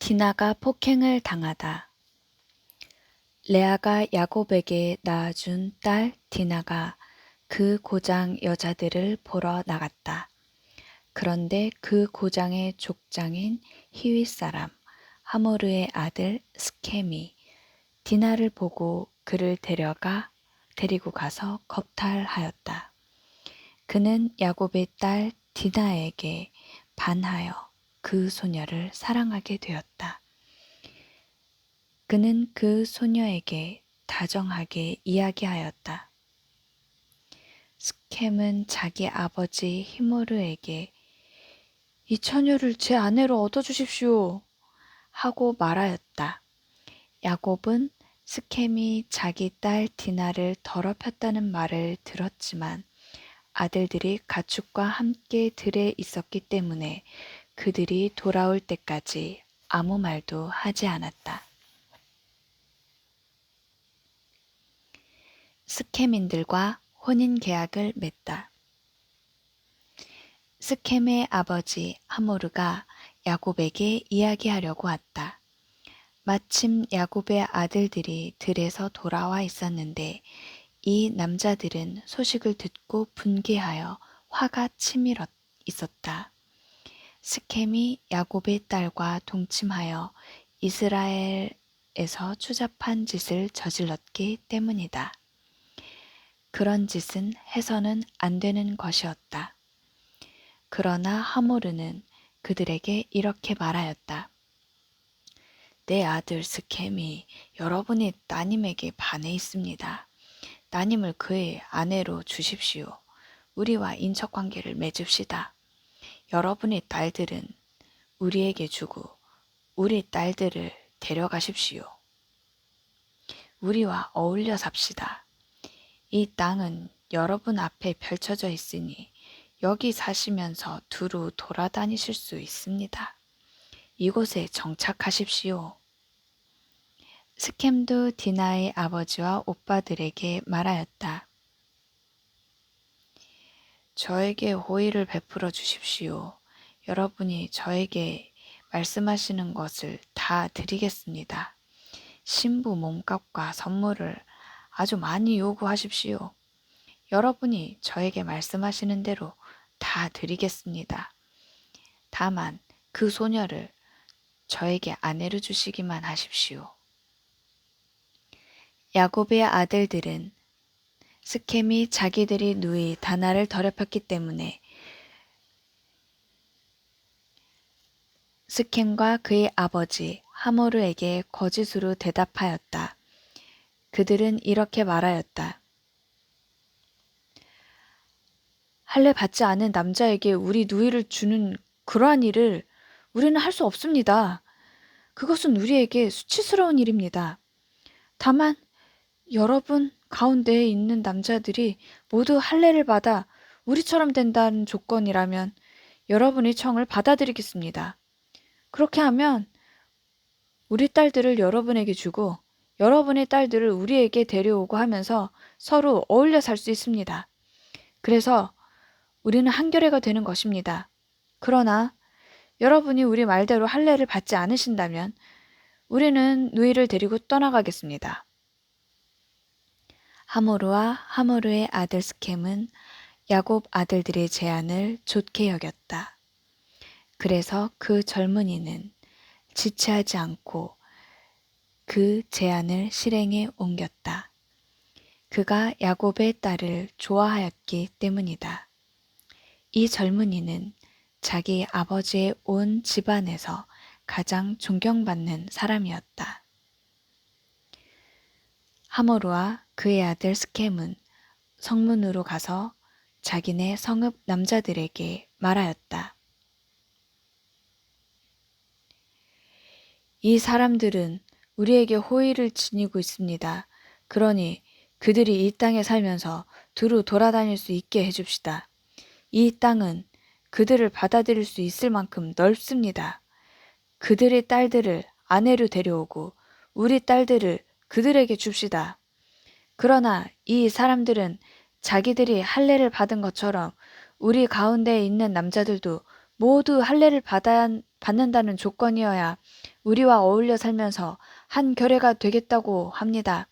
디나가 폭행을 당하다. 레아가 야곱에게 낳아준 딸 디나가 그 고장 여자들을 보러 나갔다. 그런데 그 고장의 족장인 히윗 사람 하모르의 아들 스켐이 디나를 보고 그를 데리고 가서 겁탈하였다. 그는 야곱의 딸 디나에게 반하여 그 소녀를 사랑하게 되었다. 그는 그 소녀에게 다정하게 이야기하였다. 스켐은 자기 아버지 히모르에게 이 처녀를 제 아내로 얻어주십시오 하고 말하였다. 야곱은 스켐이 자기 딸 디나를 더럽혔다는 말을 들었지만 아들들이 가축과 함께 들에 있었기 때문에 그들이 돌아올 때까지 아무 말도 하지 않았다. 스켐인들과 혼인계약을 맺다. 스켐의 아버지 하모르가 야곱에게 이야기하려고 왔다. 마침 야곱의 아들들이 들에서 돌아와 있었는데 이 남자들은 소식을 듣고 분개하여 화가 치밀어 있었다. 스켐이 야곱의 딸과 동침하여 이스라엘에서 추잡한 짓을 저질렀기 때문이다. 그런 짓은 해서는 안 되는 것이었다. 그러나 하모르는 그들에게 이렇게 말하였다. 내 아들 스켐이 여러분이 따님에게 반해 있습니다. 따님을 그의 아내로 주십시오. 우리와 인척관계를 맺읍시다. 여러분의 딸들은 우리에게 주고 우리 딸들을 데려가십시오. 우리와 어울려 삽시다. 이 땅은 여러분 앞에 펼쳐져 있으니 여기 사시면서 두루 돌아다니실 수 있습니다. 이곳에 정착하십시오. 스켐도 디나의 아버지와 오빠들에게 말하였다. 저에게 호의를 베풀어 주십시오. 여러분이 저에게 말씀하시는 것을 다 드리겠습니다. 신부 몸값과 선물을 아주 많이 요구하십시오. 여러분이 저에게 말씀하시는 대로 다 드리겠습니다. 다만 그 소녀를 저에게 아내로 주시기만 하십시오. 야곱의 아들들은 스켐이 자기들이 누이 다나를 더럽혔기 때문에 스켐과 그의 아버지 하모르에게 거짓으로 대답하였다. 그들은 이렇게 말하였다. 할례 받지 않은 남자에게 우리 누이를 주는 그러한 일을 우리는 할 수 없습니다. 그것은 우리에게 수치스러운 일입니다. 다만 여러분 가운데에 있는 남자들이 모두 할례를 받아 우리처럼 된다는 조건이라면 여러분의 청을 받아들이겠습니다. 그렇게 하면 우리 딸들을 여러분에게 주고 여러분의 딸들을 우리에게 데려오고 하면서 서로 어울려 살 수 있습니다. 그래서 우리는 한결애가 되는 것입니다. 그러나 여러분이 우리 말대로 할례를 받지 않으신다면 우리는 누이를 데리고 떠나가겠습니다. 하모르와 하모르의 아들 스켐은 야곱 아들들의 제안을 좋게 여겼다. 그래서 그 젊은이는 지체하지 않고 그 제안을 실행에 옮겼다. 그가 야곱의 딸을 좋아하였기 때문이다. 이 젊은이는 자기 아버지의 온 집안에서 가장 존경받는 사람이었다. 하모르와 그의 아들 스켐은 성문으로 가서 자기네 성읍 남자들에게 말하였다. 이 사람들은 우리에게 호의를 지니고 있습니다. 그러니 그들이 이 땅에 살면서 두루 돌아다닐 수 있게 해줍시다. 이 땅은 그들을 받아들일 수 있을 만큼 넓습니다. 그들의 딸들을 아내로 데려오고 우리 딸들을 그들에게 줍시다. 그러나 이 사람들은 자기들이 할례를 받은 것처럼 우리 가운데에 있는 남자들도 모두 할례를 받는다는 조건이어야 우리와 어울려 살면서 한 결의가 되겠다고 합니다.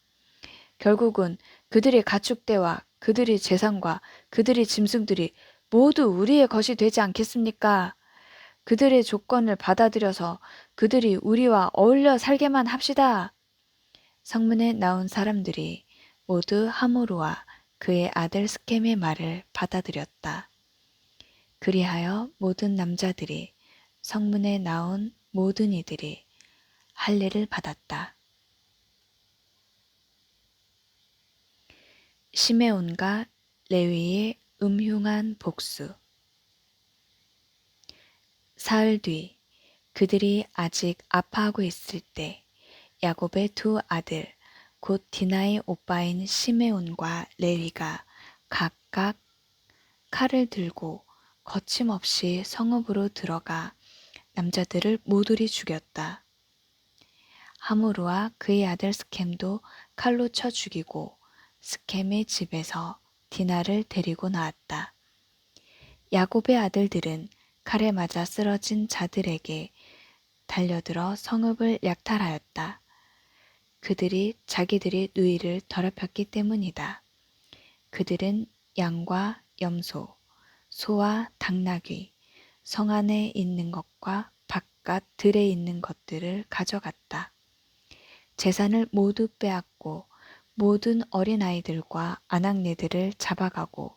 결국은 그들의 가축대와 그들의 재산과 그들의 짐승들이 모두 우리의 것이 되지 않겠습니까? 그들의 조건을 받아들여서 그들이 우리와 어울려 살게만 합시다. 성문에 나온 사람들이 모두 하모르와 그의 아들 스켐의 말을 받아들였다. 그리하여 모든 남자들이 성문에 나온 모든 이들이 할례를 받았다. 시메온과 레위의 음흉한 복수. 사흘 뒤 그들이 아직 아파하고 있을 때 야곱의 두 아들 곧 디나의 오빠인 시메온과 레위가 각각 칼을 들고 거침없이 성읍으로 들어가 남자들을 모조리 죽였다. 하모르와 그의 아들 스켐도 칼로 쳐 죽이고 스켐의 집에서 디나를 데리고 나왔다. 야곱의 아들들은 칼에 맞아 쓰러진 자들에게 달려들어 성읍을 약탈하였다. 그들이 자기들의 누이를 더럽혔기 때문이다. 그들은 양과 염소, 소와 당나귀, 성 안에 있는 것과 바깥 들에 있는 것들을 가져갔다. 재산을 모두 빼앗고 모든 어린아이들과 아낙네들을 잡아가고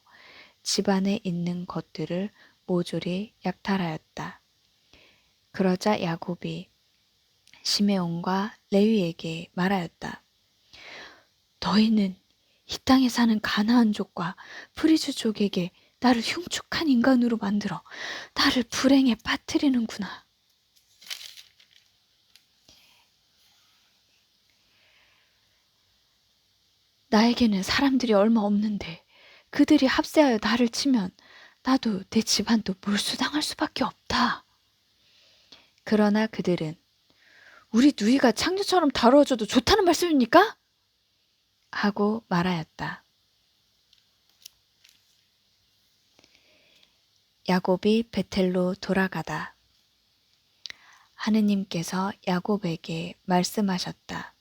집 안에 있는 것들을 모조리 약탈하였다. 그러자 야곱이 시메온과 레위에게 말하였다. 너희는 이 땅에 사는 가나안족과 프리즈족에게 나를 흉측한 인간으로 만들어 나를 불행에 빠뜨리는구나. 나에게는 사람들이 얼마 없는데 그들이 합세하여 나를 치면 나도 내 집안도 몰수당할 수밖에 없다. 그러나 그들은 우리 누이가 창녀처럼 다루어져도 좋다는 말씀입니까? 하고 말하였다. 야곱이 베텔로 돌아가다. 하느님께서 야곱에게 말씀하셨다.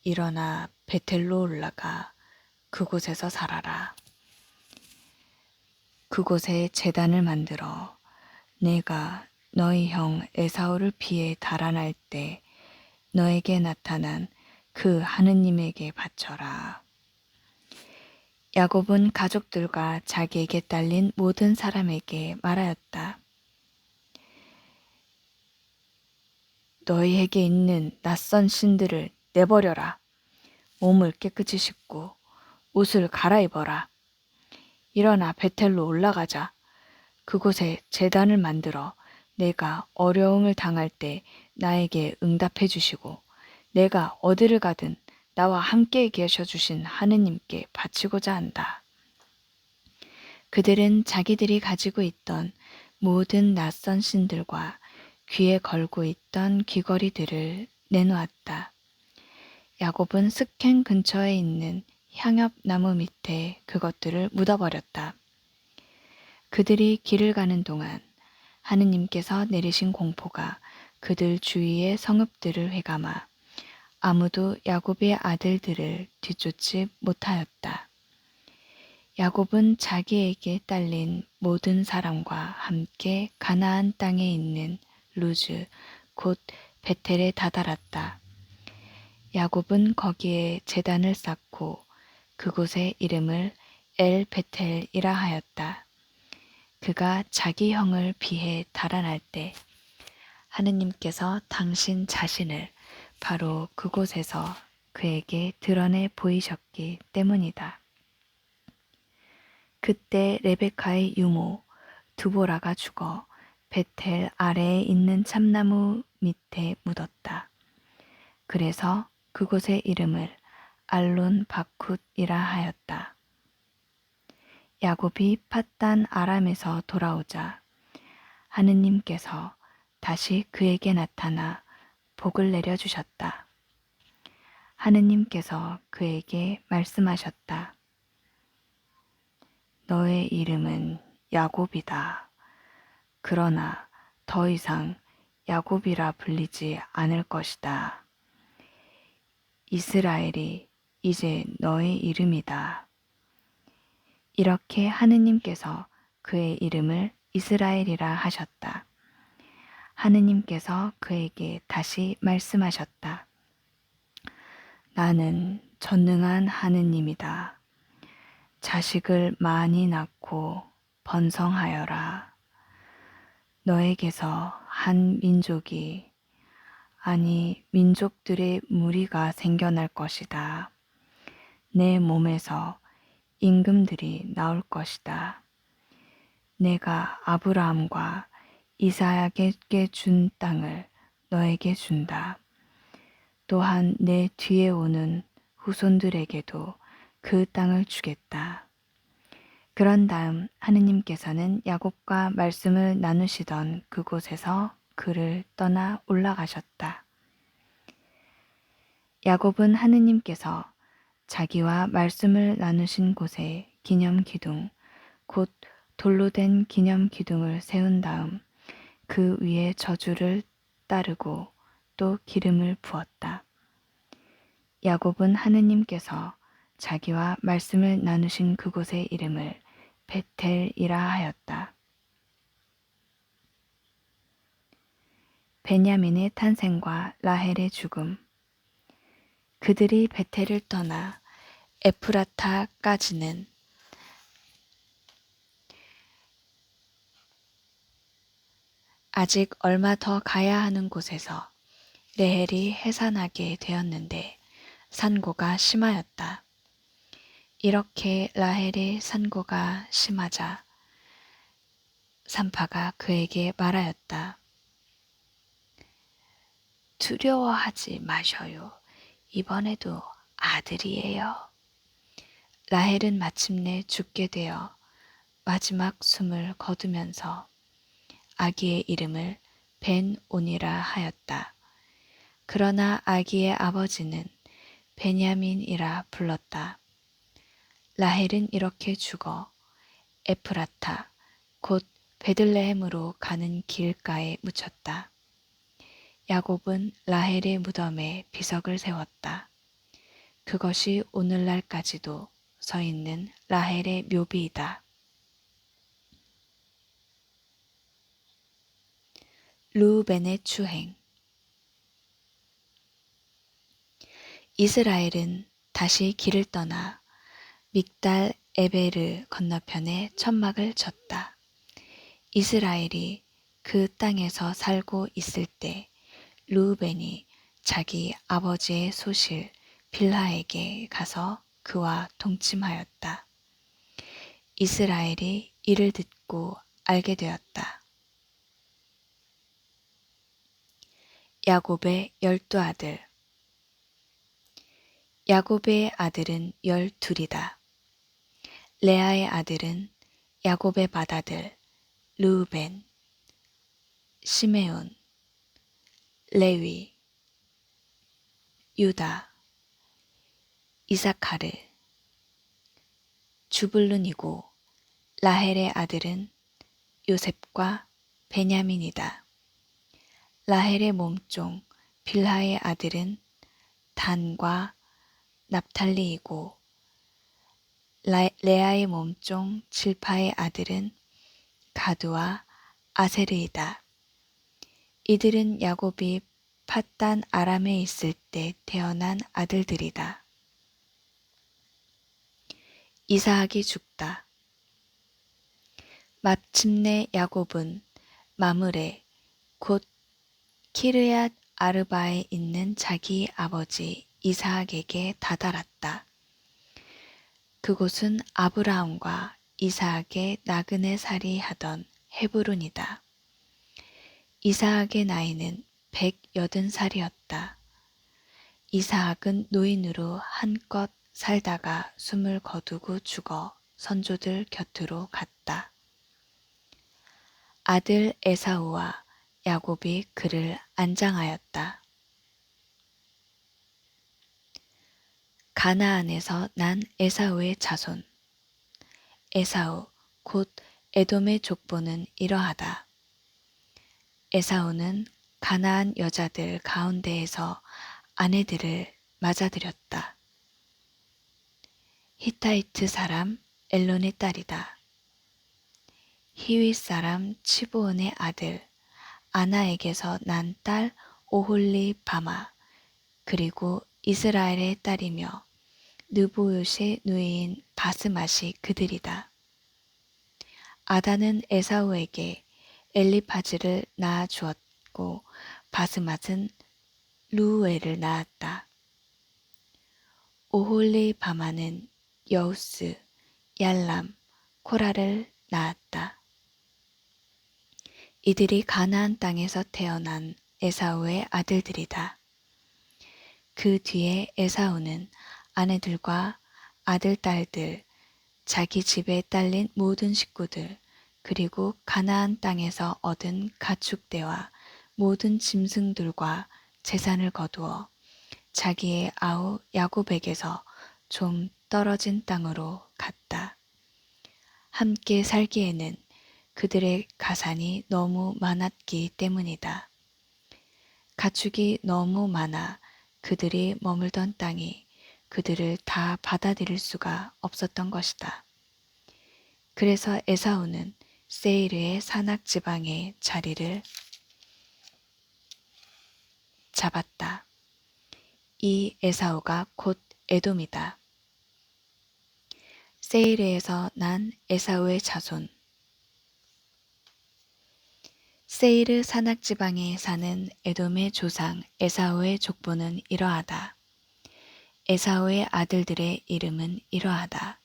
일어나 베텔로 올라가 그곳에서 살아라. 그곳에 제단을 만들어 내가 너희 형 에사우를 피해 달아날 때 너에게 나타난 그 하느님에게 바쳐라. 야곱은 가족들과 자기에게 딸린 모든 사람에게 말하였다. 너희에게 있는 낯선 신들을 내버려라. 몸을 깨끗이 씻고 옷을 갈아입어라. 일어나 베텔로 올라가자. 그곳에 제단을 만들어 내가 어려움을 당할 때 나에게 응답해 주시고 내가 어디를 가든 나와 함께 계셔 주신 하느님께 바치고자 한다. 그들은 자기들이 가지고 있던 모든 낯선 신들과 귀에 걸고 있던 귀걸이들을 내놓았다. 야곱은 스켐 근처에 있는 향엽나무 밑에 그것들을 묻어버렸다. 그들이 길을 가는 동안 하느님께서 내리신 공포가 그들 주위의 성읍들을 휘감아 아무도 야곱의 아들들을 뒤쫓지 못하였다. 야곱은 자기에게 딸린 모든 사람과 함께 가나안 땅에 있는 루즈 곧 베텔에 다다랐다. 야곱은 거기에 제단을 쌓고 그곳의 이름을 엘 베텔이라 하였다. 그가 자기 형을 비해 달아날 때 하느님께서 당신 자신을 바로 그곳에서 그에게 드러내 보이셨기 때문이다. 그때 레베카의 유모 두보라가 죽어 베텔 아래에 있는 참나무 밑에 묻었다. 그래서 그곳의 이름을 알론 바굿이라 하였다. 야곱이 팟단 아람에서 돌아오자 하느님께서 다시 그에게 나타나 복을 내려주셨다. 하느님께서 그에게 말씀하셨다. 너의 이름은 야곱이다. 그러나 더 이상 야곱이라 불리지 않을 것이다. 이스라엘이 이제 너의 이름이다. 이렇게 하느님께서 그의 이름을 이스라엘이라 하셨다. 하느님께서 그에게 다시 말씀하셨다. 나는 전능한 하느님이다. 자식을 많이 낳고 번성하여라. 너에게서 한 민족이, 아니 민족들의 무리가 생겨날 것이다. 내 몸에서 임금들이 나올 것이다. 내가 아브라함과 이삭에게 준 땅을 너에게 준다. 또한 내 뒤에 오는 후손들에게도 그 땅을 주겠다. 그런 다음 하느님께서는 야곱과 말씀을 나누시던 그곳에서 그를 떠나 올라가셨다. 야곱은 하느님께서 자기와 말씀을 나누신 곳에 기념 기둥, 곧 돌로 된 기념 기둥을 세운 다음 그 위에 저주를 따르고 또 기름을 부었다. 야곱은 하느님께서 자기와 말씀을 나누신 그곳의 이름을 베텔이라 하였다. 베냐민의 탄생과 라헬의 죽음. 그들이 베텔을 떠나 에프라타까지는 아직 얼마 더 가야 하는 곳에서 레헬이 해산하게 되었는데 산고가 심하였다. 이렇게 라헬의 산고가 심하자 산파가 그에게 말하였다. 두려워하지 마셔요. 이번에도 아들이에요. 라헬은 마침내 죽게 되어 마지막 숨을 거두면서 아기의 이름을 벤온이라 하였다. 그러나 아기의 아버지는 베냐민이라 불렀다. 라헬은 이렇게 죽어 에프라타, 곧 베들레헴으로 가는 길가에 묻혔다. 야곱은 라헬의 무덤에 비석을 세웠다. 그것이 오늘날까지도 서 있는 라헬의 묘비이다. 르우벤의 추행. 이스라엘은 다시 길을 떠나 믹달 에베르 건너편에 천막을 쳤다. 이스라엘이 그 땅에서 살고 있을 때 르우벤이 자기 아버지의 소실 빌하에게 가서 그와 동침하였다. 이스라엘이 이를 듣고 알게 되었다. 야곱의 12아들. 야곱의 아들은 12이다. 레아의 아들은 야곱의 맏아들 르우벤, 시메온, 레위, 유다, 이사카르, 주불룬이고 라헬의 아들은 요셉과 베냐민이다. 라헬의 몸종 빌하의 아들은 단과 납탈리이고 레아의 몸종 질파의 아들은 가드와 아세르이다. 이들은 야곱이 팟단 아람에 있을 때 태어난 아들들이다. 이사학이 죽다. 마침내 야곱은 마므레 곧 키르얏 아르바에 있는 자기 아버지 이사학에게 다다랐다. 그곳은 아브라함과 이사학의 나그네 살이 하던 헤브론이다. 이사학의 나이는 180살이었다. 이사학은 노인으로 한껏 살다가 숨을 거두고 죽어 선조들 곁으로 갔다. 아들 에사우와 야곱이 그를 안장하였다. 가나안에서 난 에사우의 자손. 에사우 곧 에돔의 족보는 이러하다. 에사우는 가나안 여자들 가운데에서 아내들을 맞아들였다. 히타이트 사람 엘론의 딸이다. 히윗 사람 치브온의 아들 아나에게서 난 딸 오홀리바마, 그리고 이스라엘의 딸이며 느보옅의 누이인 바스맛이 그들이다. 아다는 에사우에게 엘리파즈를 낳아 주었고 바스맛은 루우엘을 낳았다. 오홀리바마는 여우스, 얄람, 코라를 낳았다. 이들이 가나안 땅에서 태어난 에사우의 아들들이다. 그 뒤에 에사우는 아내들과 아들, 딸들, 자기 집에 딸린 모든 식구들, 그리고 가나안 땅에서 얻은 가축대와 모든 짐승들과 재산을 거두어 자기의 아우 야곱에게서 좀 떨어진 땅으로 갔다. 함께 살기에는 그들의 가산이 너무 많았기 때문이다. 가축이 너무 많아 그들이 머물던 땅이 그들을 다 받아들일 수가 없었던 것이다. 그래서 에사우는 세이르의 산악 지방에 자리를 잡았다. 이 에사우가 곧 에돔이다. 세이르에서 난 에사우의 자손. 세이르 산악 지방에 사는 에돔의 조상 에사우의 족보는 이러하다. 에사우의 아들들의 이름은 이러하다.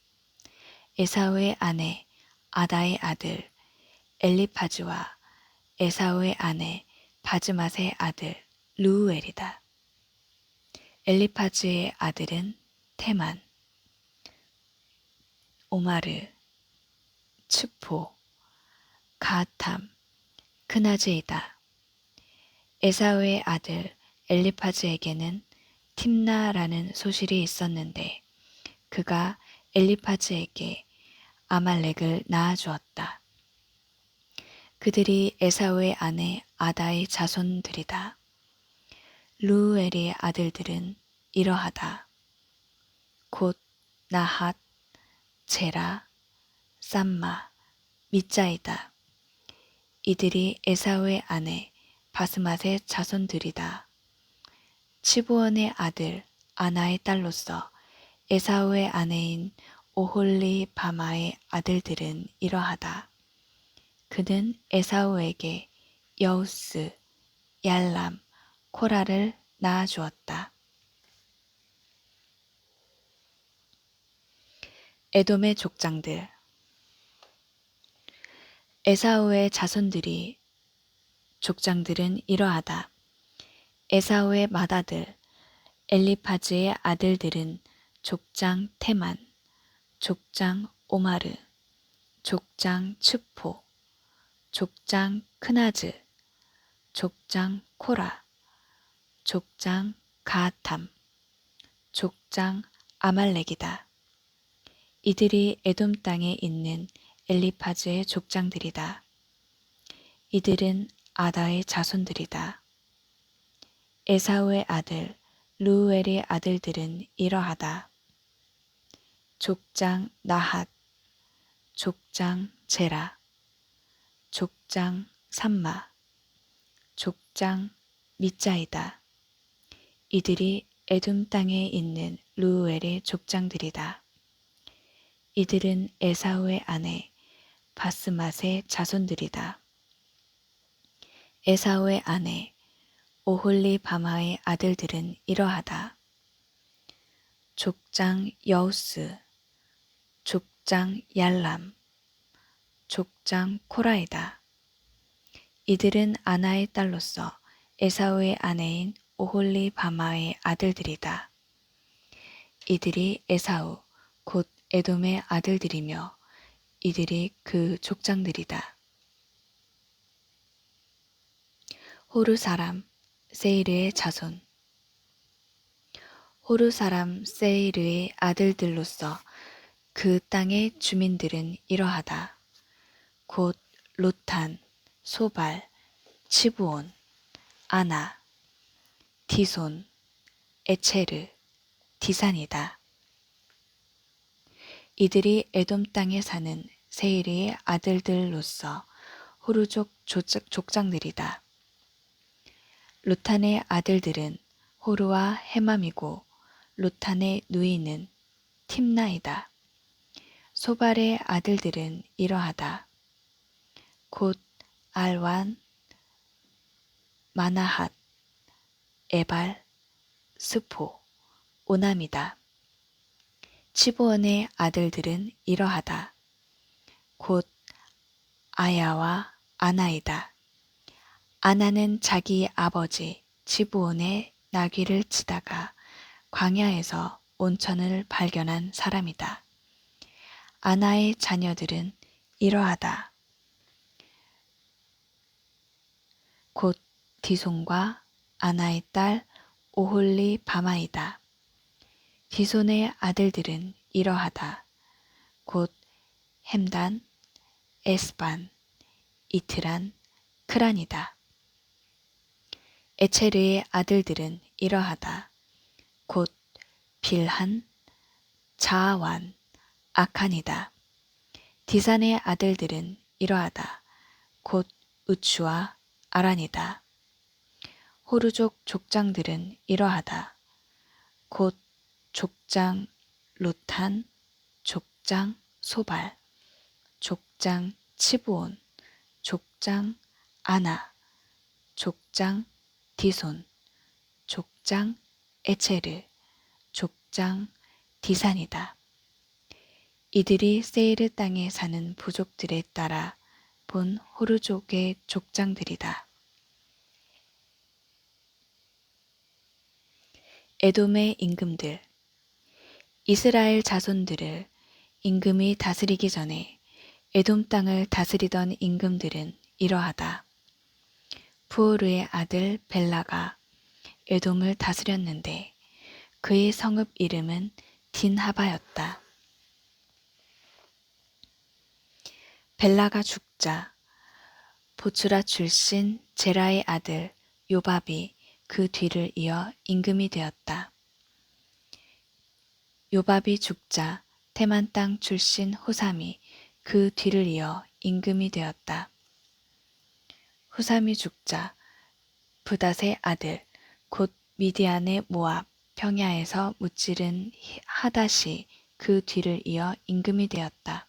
에사우의 아내 아다의 아들 엘리파즈와 에사우의 아내 바즈맛의 아들 루우엘이다. 엘리파즈의 아들은 테만, 오마르, 츠포, 가탐, 크나즈이다. 에사우의 아들 엘리파즈에게는 팀나라는 소실이 있었는데 그가 엘리파즈에게 아말렉을 낳아주었다. 그들이 에사우의 아내 아다의 자손들이다. 루엘의 아들들은 이러하다. 곧 나핫, 제라, 쌈마, 미짜이다. 이들이 에사우의 아내 바스맛의 자손들이다. 치브온의 아들 아나의 딸로서 에사우의 아내인 오홀리바마의 아들들은 이러하다. 그는 에사우에게 여우스, 얄람, 코라를 낳아주었다. 에돔의 족장들. 에사우의 족장들은 이러하다. 에사우의 맏아들 엘리파즈의 아들들은 족장 테만, 족장 오마르, 족장 츠포, 족장 크나즈, 족장 코라, 족장 가탐, 족장 아말렉이다. 이들이 에돔 땅에 있는 엘리파즈의 족장들이다. 이들은 아다의 자손들이다. 에사우의 아들 루엘의 아들들은 이러하다. 족장 나핫, 족장 제라, 족장 삼마, 족장 미짜이다. 이들이 에돔 땅에 있는 루엘의 족장들이다. 이들은 에사우의 아내 바스맛의 자손들이다. 에사우의 아내 오홀리바마의 아들들은 이러하다. 족장 여우스, 족장 얄람, 족장 코라이다. 이들은 아나의 딸로서 에사우의 아내인 오홀리바마의 아들들이다. 이들이 에사우 곧 에돔의 아들들이며 이들이 그 족장들이다. 호르 사람 세이르의 자손. 호르 사람 세이르의 아들들로서 그 땅의 주민들은 이러하다. 곧 로탄, 소발, 치브온, 아나, 디손, 에체르, 디산이다. 이들이 에돔 땅에 사는 세일의 아들들로서 호르족 족장들이다. 루탄의 아들들은 호르와 헤맘이고 루탄의 누이는 팀나이다. 소발의 아들들은 이러하다. 곧 알완, 마나핫, 에발, 스포, 오남이다. 치브온의 아들들은 이러하다. 곧 아야와 아나이다. 아나는 자기 아버지 치브온의 나귀를 치다가 광야에서 온천을 발견한 사람이다. 아나의 자녀들은 이러하다. 곧 디손과 아나의 딸 오홀리 바마이다. 디손의 아들들은 이러하다. 곧 햄단, 에스반, 이트란, 크란이다. 에체르의 아들들은 이러하다. 곧 빌한, 자아완, 아칸이다. 디산의 아들들은 이러하다. 곧 우추와 아란이다. 호르족 족장들은 이러하다. 곧 족장 루탄, 족장 소발, 족장 치브온, 족장 아나, 족장 디손, 족장 에체르, 족장 디산이다. 이들이 세이르 땅에 사는 부족들에 따라 본 호르족의 족장들이다. 에돔의 임금들. 이스라엘 자손들을 임금이 다스리기 전에 에돔 땅을 다스리던 임금들은 이러하다. 푸오르의 아들 벨라가 에돔을 다스렸는데 그의 성읍 이름은 딘하바였다. 벨라가 죽자 보츠라 출신 제라의 아들 요밥이 그 뒤를 이어 임금이 되었다. 요밥이 죽자 테만 땅 출신 호삼이 그 뒤를 이어 임금이 되었다. 호삼이 죽자 부닷의 아들 곧 미디안의 모압 평야에서 무찌른 하닷이 그 뒤를 이어 임금이 되었다.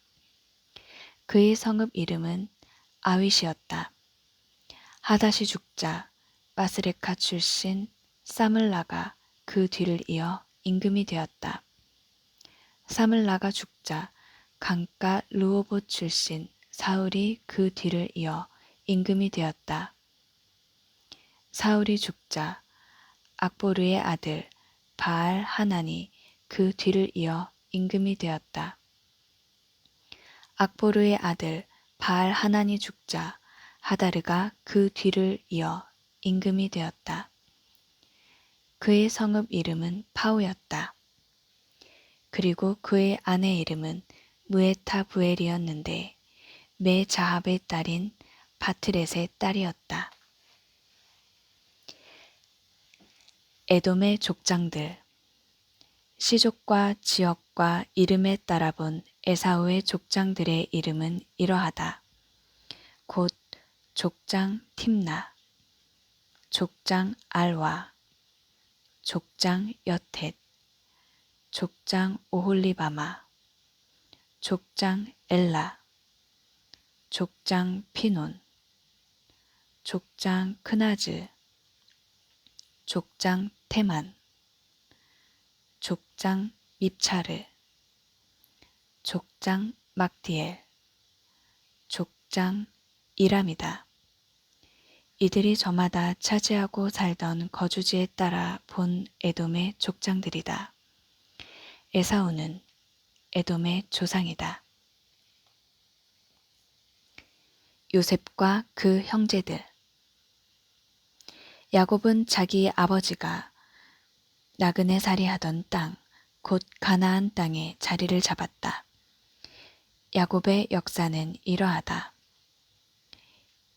그의 성읍 이름은 아윗이었다. 하닷이 죽자 마스레카 출신 사물라가 그 뒤를 이어 임금이 되었다. 사물라가 죽자 강가 르호봇 출신 사울이 그 뒤를 이어 임금이 되었다. 사울이 죽자 악보르의 아들 바알 하난이 그 뒤를 이어 임금이 되었다. 악보르의 아들 바알 하난이 죽자 하다르가 그 뒤를 이어 임금이 되었다. 그의 성읍 이름은 파우였다. 그리고 그의 아내 이름은 무에타 부엘이었는데 메자합의 딸인 바트렛의 딸이었다. 에돔의 족장들. 시족과 지역과 이름에 따라 본 에사우의 족장들의 이름은 이러하다. 곧 족장 팀나, 족장 알와, 족장 여텟, 족장 오홀리바마, 족장 엘라, 족장 피논, 족장 크나즈, 족장 테만, 족장 밉차르, 족장 막디엘, 족장 이람이다. 이들이 저마다 차지하고 살던 거주지에 따라 본 에돔의 족장들이다. 에사우는 에돔의 조상이다. 요셉과 그 형제들. 야곱은 자기 아버지가 나그네살이 하던 땅, 곧 가나안 땅에 자리를 잡았다. 야곱의 역사는 이러하다.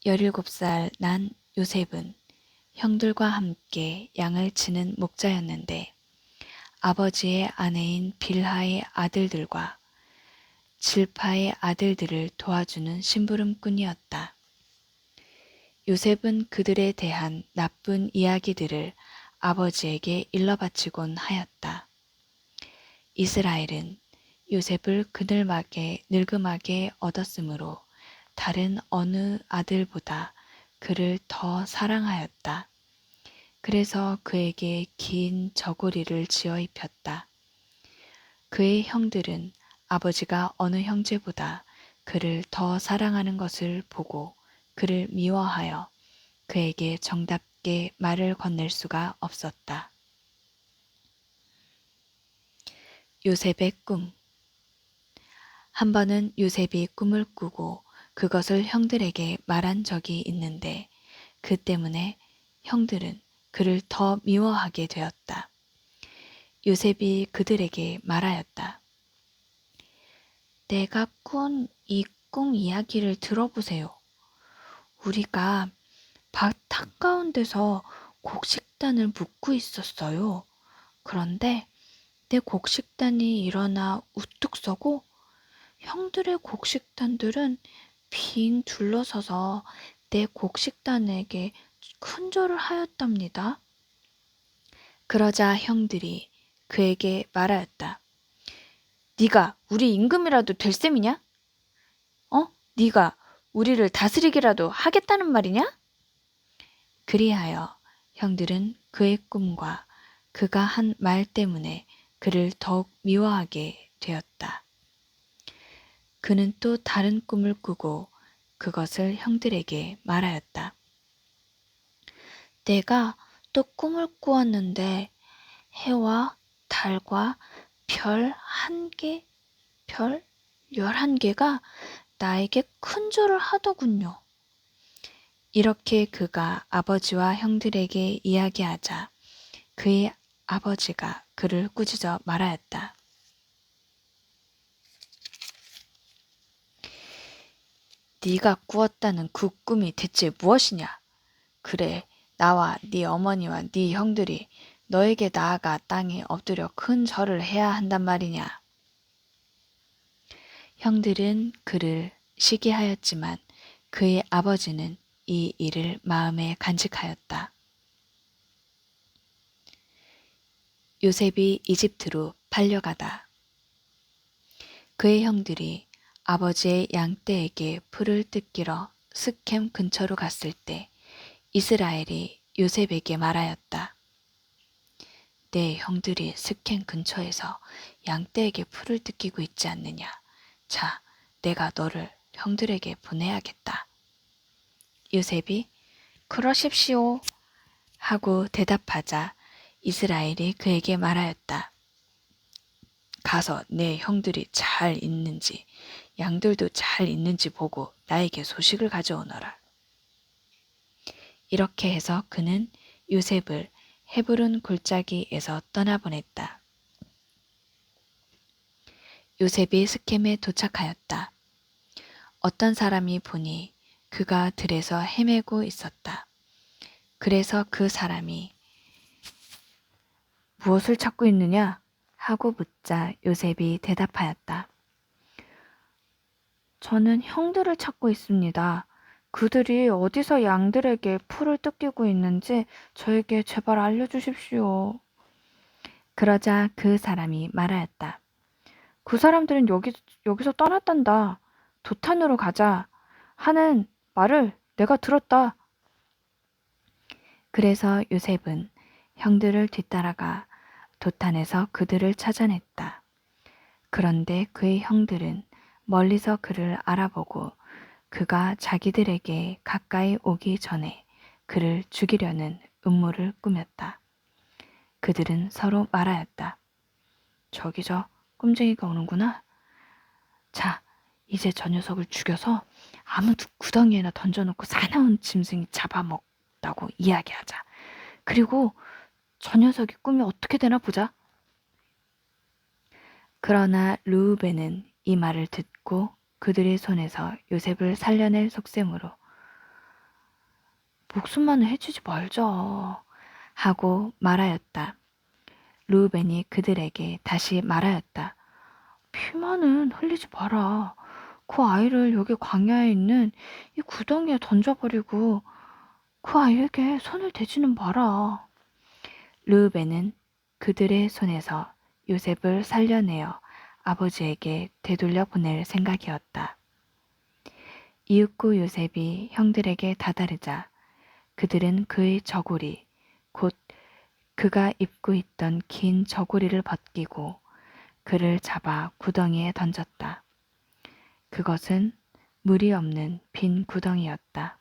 17살 난 요셉은 형들과 함께 양을 치는 목자였는데 아버지의 아내인 빌하의 아들들과 질파의 아들들을 도와주는 심부름꾼이었다. 요셉은 그들에 대한 나쁜 이야기들을 아버지에게 일러바치곤 하였다. 이스라엘은 요셉을 그늘막에 늙음하게 얻었으므로 다른 어느 아들보다 그를 더 사랑하였다. 그래서 그에게 긴 저고리를 지어 입혔다. 그의 형들은 아버지가 어느 형제보다 그를 더 사랑하는 것을 보고 그를 미워하여 그에게 정답게 말을 건넬 수가 없었다. 요셉의 꿈. 한 번은 요셉이 꿈을 꾸고 그것을 형들에게 말한 적이 있는데 그 때문에 형들은 그를 더 미워하게 되었다. 요셉이 그들에게 말하였다. 내가 꾼 이 꿈 이야기를 들어보세요. 우리가 밭 한가운데서 곡식단을 묶고 있었어요. 그런데 내 곡식단이 일어나 우뚝 서고 형들의 곡식단들은 빙 둘러서서 내 곡식단에게 큰 절을 하였답니다. 그러자 형들이 그에게 말하였다. 네가 우리 임금이라도 될 셈이냐? 네가 우리를 다스리기라도 하겠다는 말이냐? 그리하여 형들은 그의 꿈과 그가 한 말 때문에 그를 더욱 미워하게 되었다. 그는 또 다른 꿈을 꾸고 그것을 형들에게 말하였다. 내가 또 꿈을 꾸었는데 해와 달과 별 1개, 별 11개가 나에게 큰 절을 하더군요. 이렇게 그가 아버지와 형들에게 이야기하자 그의 아버지가 그를 꾸짖어 말하였다. 네가 꾸었다는 그 꿈이 대체 무엇이냐? 그래, 나와 네 어머니와 네 형들이 너에게 나아가 땅에 엎드려 큰 절을 해야 한단 말이냐? 형들은 그를 시기하였지만 그의 아버지는 이 일을 마음에 간직하였다. 요셉이 이집트로 팔려가다. 그의 형들이 아버지의 양떼에게 풀을 뜯기러 스켐 근처로 갔을 때 이스라엘이 요셉에게 말하였다. 내 형들이 스켐 근처에서 양떼에게 풀을 뜯기고 있지 않느냐. 자, 내가 너를 형들에게 보내야겠다. 요셉이 그러십시오 하고 대답하자 이스라엘이 그에게 말하였다. 가서 내 형들이 잘 있는지 양들도 잘 있는지 보고 나에게 소식을 가져오너라. 이렇게 해서 그는 요셉을 헤브론 골짜기에서 떠나보냈다. 요셉이 스켐에 도착하였다. 어떤 사람이 보니 그가 들에서 헤매고 있었다. 그래서 그 사람이 무엇을 찾고 있느냐? 하고 묻자 요셉이 대답하였다. 저는 형들을 찾고 있습니다. 그들이 어디서 양들에게 풀을 뜯기고 있는지 저에게 제발 알려주십시오. 그러자 그 사람이 말하였다. 그 사람들은 여기서 떠났단다. 도탄으로 가자 하는 말을 내가 들었다. 그래서 요셉은 형들을 뒤따라가 도탄에서 그들을 찾아냈다. 그런데 그의 형들은 멀리서 그를 알아보고 그가 자기들에게 가까이 오기 전에 그를 죽이려는 음모를 꾸몄다. 그들은 서로 말하였다. 저기 저 꼼쟁이가 오는구나. 자, 이제 저 녀석을 죽여서 아무 구덩이에나 던져놓고 사나운 짐승이 잡아먹다고 이야기하자. 그리고 저 녀석의 꿈이 어떻게 되나 보자. 그러나 르우벤은 이 말을 듣고 그들의 손에서 요셉을 살려낼 속셈으로 목숨만은 해치지 말자 하고 말하였다. 르우벤이 그들에게 다시 말하였다. 피만은 흘리지 마라. 그 아이를 여기 광야에 있는 이 구덩이에 던져버리고 그 아이에게 손을 대지는 마라. 르우벤은 그들의 손에서 요셉을 살려내어 아버지에게 되돌려 보낼 생각이었다. 이윽고 요셉이 형들에게 다다르자 그들은 그의 저고리, 곧 그가 입고 있던 긴 저고리를 벗기고 그를 잡아 구덩이에 던졌다. 그것은 물이 없는 빈 구덩이였다.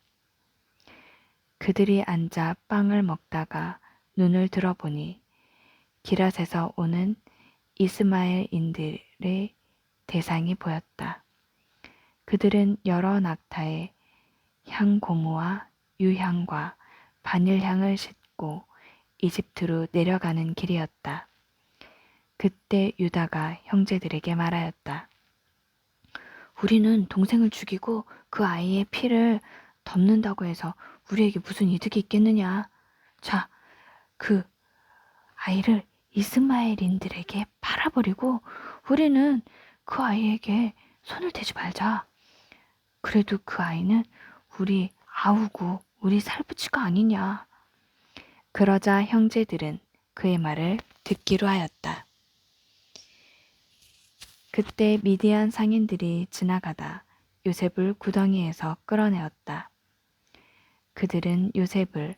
그들이 앉아 빵을 먹다가 눈을 들어보니 기랏에서 오는 이스마엘인들의 대상이 보였다. 그들은 여러 낙타의 향고무와 유향과 바닐향을 싣고 이집트로 내려가는 길이었다. 그때 유다가 형제들에게 말하였다. 우리는 동생을 죽이고 그 아이의 피를 덮는다고 해서 우리에게 무슨 이득이 있겠느냐. 자, 그 아이를 이스마엘인들에게 팔아버리고 우리는 그 아이에게 손을 대지 말자. 그래도 그 아이는 우리 아우고 우리 살부치가 아니냐. 그러자 형제들은 그의 말을 듣기로 하였다. 그때 미디안 상인들이 지나가다 요셉을 구덩이에서 끌어내었다. 그들은 요셉을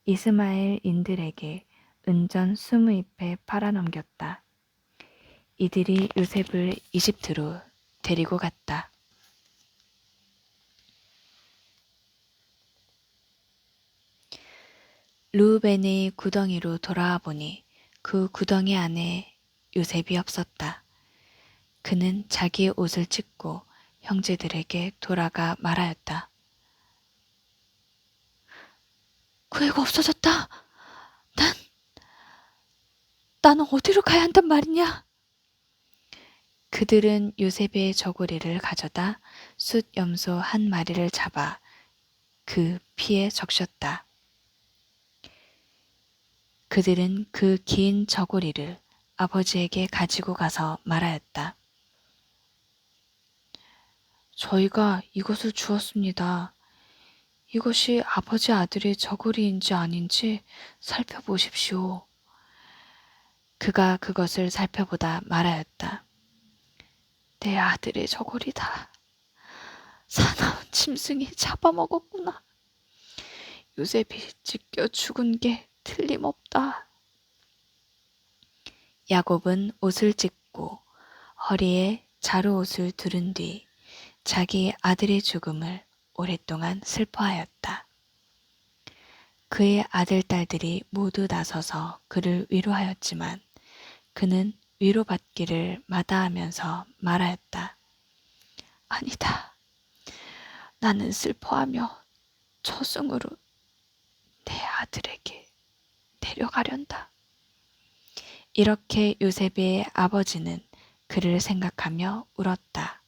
이스마엘인들에게 은전 20잎에 팔아넘겼다. 이들이 요셉을 이집트로 데리고 갔다. 르우벤의 구덩이로 돌아와 보니 그 구덩이 안에 요셉이 없었다. 그는 자기 옷을 찢고 형제들에게 돌아가 말하였다. 그 애가 없어졌다. 나는 어디로 가야 한단 말이냐? 그들은 요셉의 저고리를 가져다 숫 염소 한 마리를 잡아 그 피에 적셨다. 그들은 그 긴 저고리를 아버지에게 가지고 가서 말하였다. 저희가 이것을 주었습니다. 이것이 아버지 아들의 저고리인지 아닌지 살펴보십시오. 그가 그것을 살펴보다 말하였다. 내 아들의 저고리다. 사나운 짐승이 잡아먹었구나. 요셉이 찢겨 죽은 게 틀림없다. 야곱은 옷을 찢고 허리에 자루옷을 두른 뒤 자기 아들의 죽음을 오랫동안 슬퍼하였다. 그의 아들, 딸들이 모두 나서서 그를 위로하였지만 그는 위로받기를 마다하면서 말하였다. 아니다. 나는 슬퍼하며 저승으로 내 아들에게 데려가련다. 이렇게 요셉의 아버지는 그를 생각하며 울었다.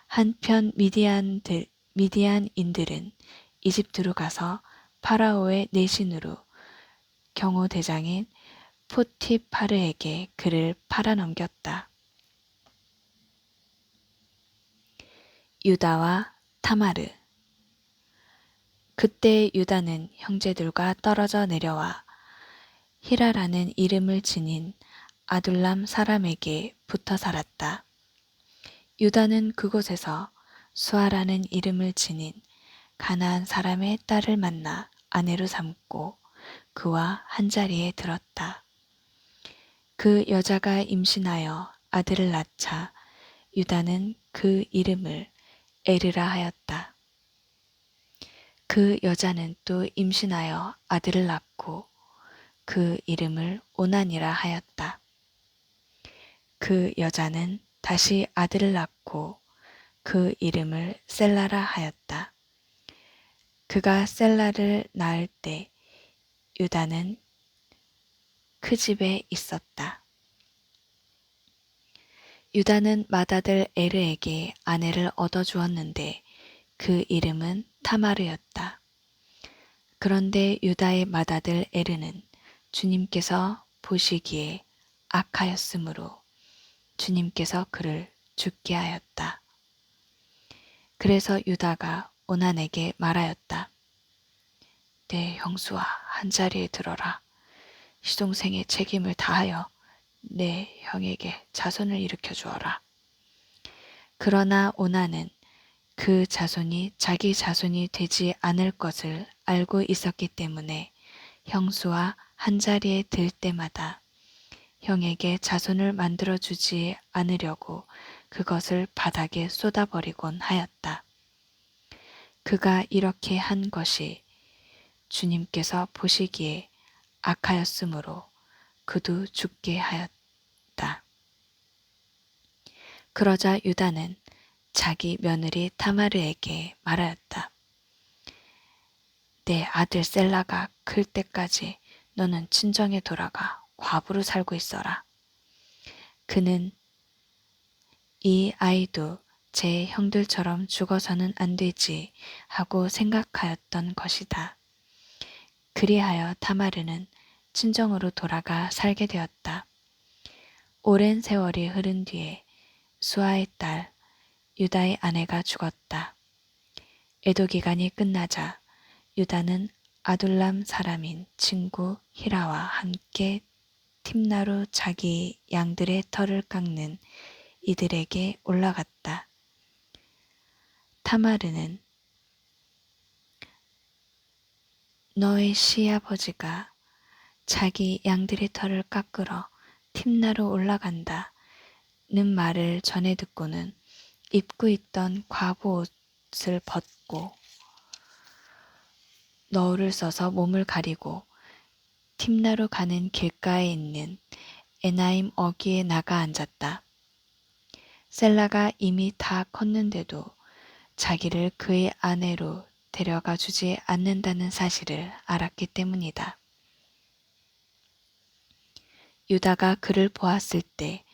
한편 미디안인들은 이집트로 가서 파라오의 내신으로 경호대장인 포티파르에게 그를 팔아넘겼다. 유다와 타마르. 그때 유다는 형제들과 떨어져 내려와 히라라는 이름을 지닌 아둘람 사람에게 붙어 살았다. 유다는 그곳에서 수아라는 이름을 지닌 가나안 사람의 딸을 만나 아내로 삼고 그와 한자리에 들었다. 그 여자가 임신하여 아들을 낳자 유다는 그 이름을 에르라 하였다. 그 여자는 또 임신하여 아들을 낳고 그 이름을 오난이라 하였다. 그 여자는 다시 아들을 낳고 그 이름을 셀라라 하였다. 그가 셀라를 낳을 때 유다는 그 집에 있었다. 유다는 맏아들 에르에게 아내를 얻어주었는데 그 이름은 타마르였다. 그런데 유다의 맏아들 에르는 주님께서 보시기에 악하였으므로 주님께서 그를 죽게 하였다. 그래서 유다가 오난에게 말하였다. 내 형수와 한자리에 들어라. 시동생의 책임을 다하여 내 형에게 자손을 일으켜 주어라. 그러나 오난은 그 자손이 자기 자손이 되지 않을 것을 알고 있었기 때문에 형수와 한자리에 들 때마다 형에게 자손을 만들어주지 않으려고 그것을 바닥에 쏟아버리곤 하였다. 그가 이렇게 한 것이 주님께서 보시기에 악하였으므로 그도 죽게 하였다. 그러자 유다는 자기 며느리 타마르에게 말하였다. 내 아들 셀라가 클 때까지 너는 친정에 돌아가 과부로 살고 있어라. 그는 이 아이도 제 형들처럼 죽어서는 안 되지 하고 생각하였던 것이다. 그리하여 타마르는 친정으로 돌아가 살게 되었다. 오랜 세월이 흐른 뒤에 수아의 딸 유다의 아내가 죽었다. 애도 기간이 끝나자 유다는 아둘람 사람인 친구 히라와 함께 팀나로 자기 양들의 털을 깎는 이들에게 올라갔다. 타마르는 너의 시아버지가 자기 양들의 털을 깎으러 팀나로 올라간다는 말을 전해 듣고는 입고 있던 과부 옷을 벗고 너울을 써서 몸을 가리고 팀나로 가는 길가에 있는 에나임 어귀에 나가 앉았다. 셀라가 이미 다 컸는데도 자기를 그의 아내로 데려가 주지 않는다는 사실을 알았기 때문이다. 유다가 그를 보았을 때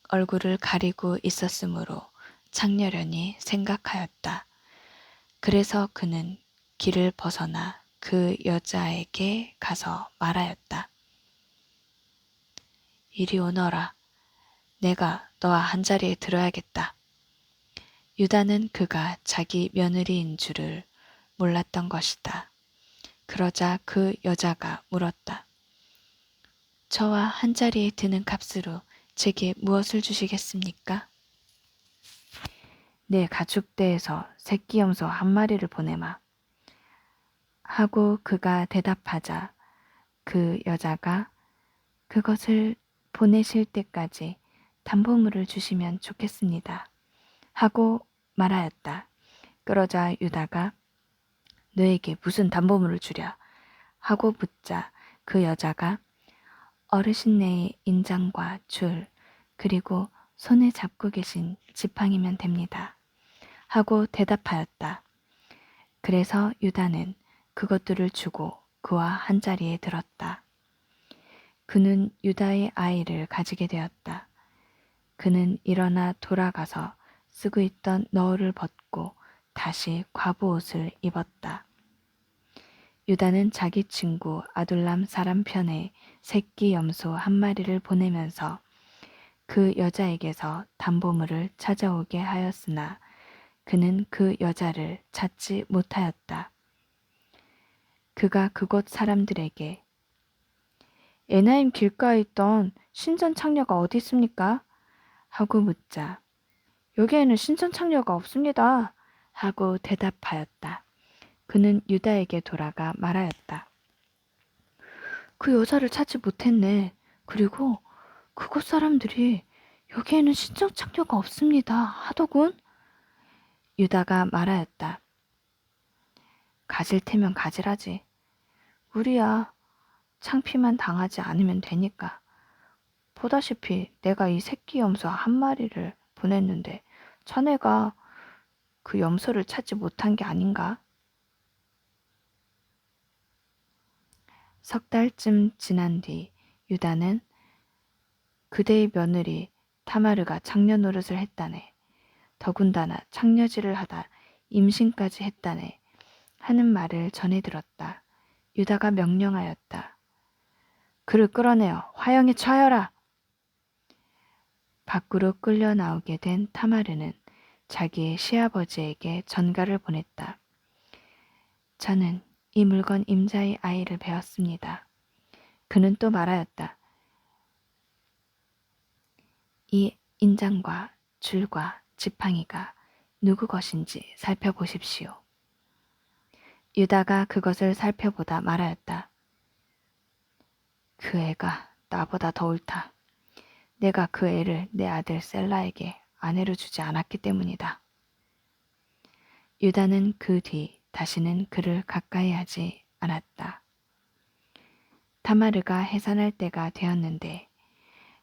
얼굴을 가리고 있었으므로 장렬연히 생각하였다. 그래서 그는 길을 벗어나 그 여자에게 가서 말하였다. 이리 오너라. 내가 너와 한자리에 들어야겠다. 유다는 그가 자기 며느리인 줄을 몰랐던 것이다. 그러자 그 여자가 물었다. 저와 한자리에 드는 값으로 제게 무엇을 주시겠습니까? 내 가축대에서 새끼 염소 한 마리를 보내마. 하고 그가 대답하자 그 여자가 그것을 보내실 때까지 담보물을 주시면 좋겠습니다. 하고 말하였다. 그러자 유다가 너에게 무슨 담보물을 주랴? 하고 묻자 그 여자가 어르신네의 인장과 줄 그리고 손에 잡고 계신 지팡이면 됩니다. 하고 대답하였다. 그래서 유다는 그것들을 주고 그와 한자리에 들었다. 그는 유다의 아이를 가지게 되었다. 그는 일어나 돌아가서 쓰고 있던 너울을 벗고 다시 과부 옷을 입었다. 유다는 자기 친구 아둘람 사람 편에 새끼 염소 한 마리를 보내면서 그 여자에게서 담보물을 찾아오게 하였으나 그는 그 여자를 찾지 못하였다. 그가 그곳 사람들에게 에나임 길가에 있던 신전 창녀가 어디 있습니까? 하고 묻자 여기에는 신전 창녀가 없습니다. 하고 대답하였다. 그는 유다에게 돌아가 말하였다. 그 여자를 찾지 못했네. 그리고 그곳 사람들이 여기에는 신전 창녀가 없습니다. 하더군. 유다가 말하였다. 가질 테면 가지라지. 우리야 창피만 당하지 않으면 되니까. 보다시피 내가 이 새끼 염소 한 마리를 보냈는데 자네가 그 염소를 찾지 못한 게 아닌가? 석 달쯤 지난 뒤 유다는 그대의 며느리 타마르가 창녀 노릇을 했다네. 더군다나 창녀질을 하다 임신까지 했다네. 하는 말을 전해 들었다. 유다가 명령하였다. 그를 끌어내어 화형에 처하여라. 밖으로 끌려 나오게 된 타마르는 자기의 시아버지에게 전가를 보냈다. 저는 이 물건 임자의 아이를 배웠습니다. 그는 또 말하였다. 이 인장과 줄과 지팡이가 누구 것인지 살펴보십시오. 유다가 그것을 살펴보다 말하였다. 그 애가 나보다 더 옳다. 내가 그 애를 내 아들 셀라에게 아내로 주지 않았기 때문이다. 유다는 그 뒤 다시는 그를 가까이 하지 않았다. 타마르가 해산할 때가 되었는데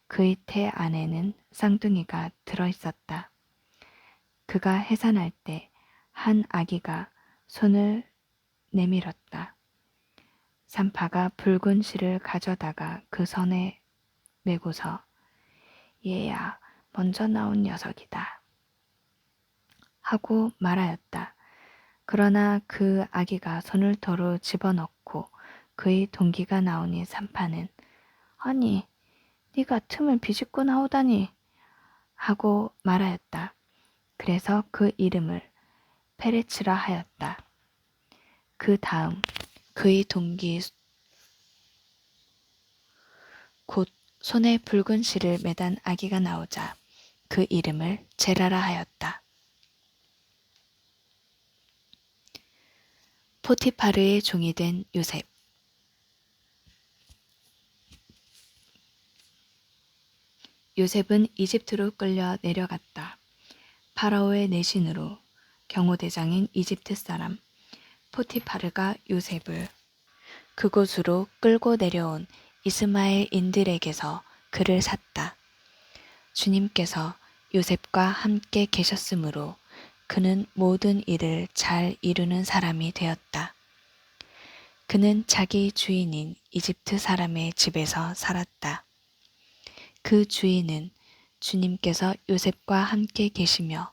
그의 태 안에는 쌍둥이가 들어있었다. 그가 해산할 때 한 아기가 손을 내밀었다. 산파가 붉은 실을 가져다가 그 손에 메고서 얘야 먼저 나온 녀석이다 하고 말하였다. 그러나 그 아기가 손을 도로 집어넣고 그의 동기가 나오니 산파는 아니 네가 틈을 비집고 나오다니 하고 말하였다. 그래서 그 이름을 페레츠라 하였다. 그 다음 그의 동기 곧 손에 붉은 실을 매단 아기가 나오자 그 이름을 제라라 하였다. 포티파르의 종이 된 요셉. 요셉은 이집트로 끌려 내려갔다. 파라오의 내신으로 경호대장인 이집트 사람 포티파르가 요셉을 그곳으로 끌고 내려온 이스마엘인들에게서 그를 샀다. 주님께서 요셉과 함께 계셨으므로 그는 모든 일을 잘 이루는 사람이 되었다. 그는 자기 주인인 이집트 사람의 집에서 살았다. 그 주인은 주님께서 요셉과 함께 계시며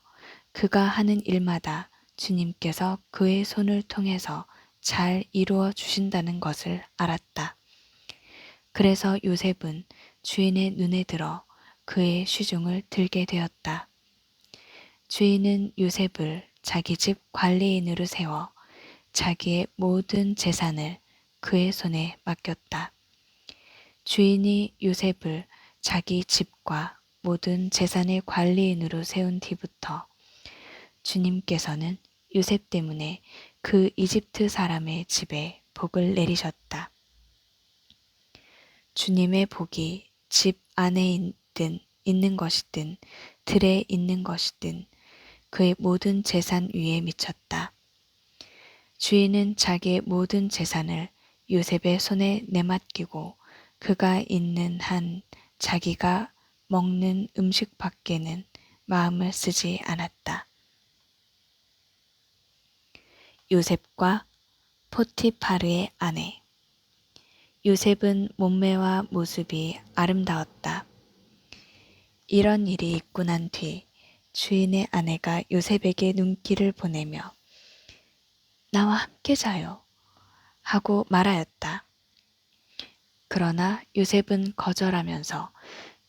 그가 하는 일마다 주님께서 그의 손을 통해서 잘 이루어 주신다는 것을 알았다. 그래서 요셉은 주인의 눈에 들어 그의 시중을 들게 되었다. 주인은 요셉을 자기 집 관리인으로 세워 자기의 모든 재산을 그의 손에 맡겼다. 주인이 요셉을 자기 집과 모든 재산의 관리인으로 세운 뒤부터 주님께서는 요셉 때문에 그 이집트 사람의 집에 복을 내리셨다. 주님의 복이 집 안에 있는 것이든 들에 있는 것이든 그의 모든 재산 위에 미쳤다. 주인은 자기의 모든 재산을 요셉의 손에 내맡기고 그가 있는 한 자기가 먹는 음식 밖에는 마음을 쓰지 않았다. 요셉과 포티파르의 아내. 요셉은 몸매와 모습이 아름다웠다. 이런 일이 있고 난 뒤 주인의 아내가 요셉에게 눈길을 보내며 나와 함께 자요 하고 말하였다. 그러나 요셉은 거절하면서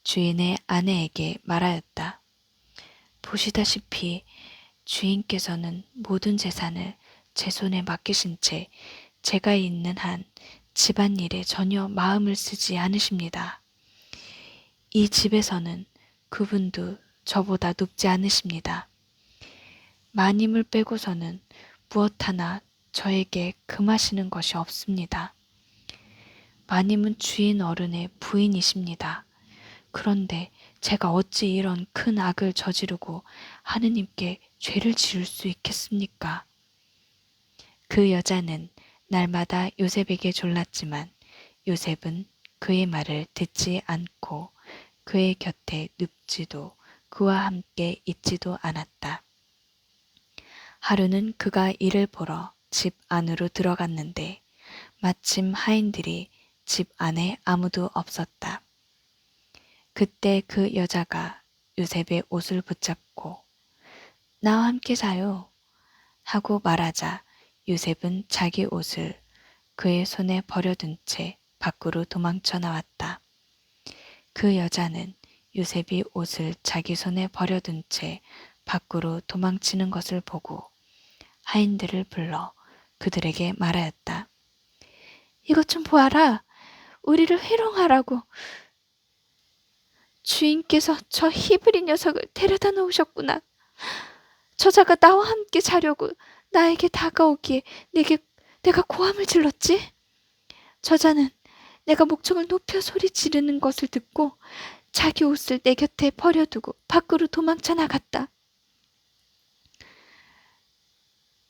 주인의 아내에게 말하였다. 보시다시피 주인께서는 모든 재산을 제 손에 맡기신 채 제가 있는 한 집안일에 전혀 마음을 쓰지 않으십니다. 이 집에서는 그분도 저보다 높지 않으십니다. 마님을 빼고서는 무엇 하나 저에게 금하시는 것이 없습니다. 마님은 주인 어른의 부인이십니다. 그런데 제가 어찌 이런 큰 악을 저지르고 하느님께 죄를 지을 수 있겠습니까? 그 여자는 날마다 요셉에게 졸랐지만 요셉은 그의 말을 듣지 않고 그의 곁에 눕지도 그와 함께 있지도 않았다. 하루는 그가 이를 보러 집 안으로 들어갔는데 마침 하인들이 집 안에 아무도 없었다. 그때 그 여자가 요셉의 옷을 붙잡고 나와 함께 자요 하고 말하자 요셉은 자기 옷을 그의 손에 버려둔 채 밖으로 도망쳐 나왔다. 그 여자는 요셉이 옷을 자기 손에 버려둔 채 밖으로 도망치는 것을 보고 하인들을 불러 그들에게 말하였다. 이것 좀 보아라. 우리를 회롱하라고 주인께서 저 히브리 녀석을 데려다 놓으셨구나. 저자가 나와 함께 자려고 나에게 다가오기에 내가 고함을 질렀지? 저자는 내가 목청을 높여 소리 지르는 것을 듣고 자기 옷을 내 곁에 버려두고 밖으로 도망쳐 나갔다.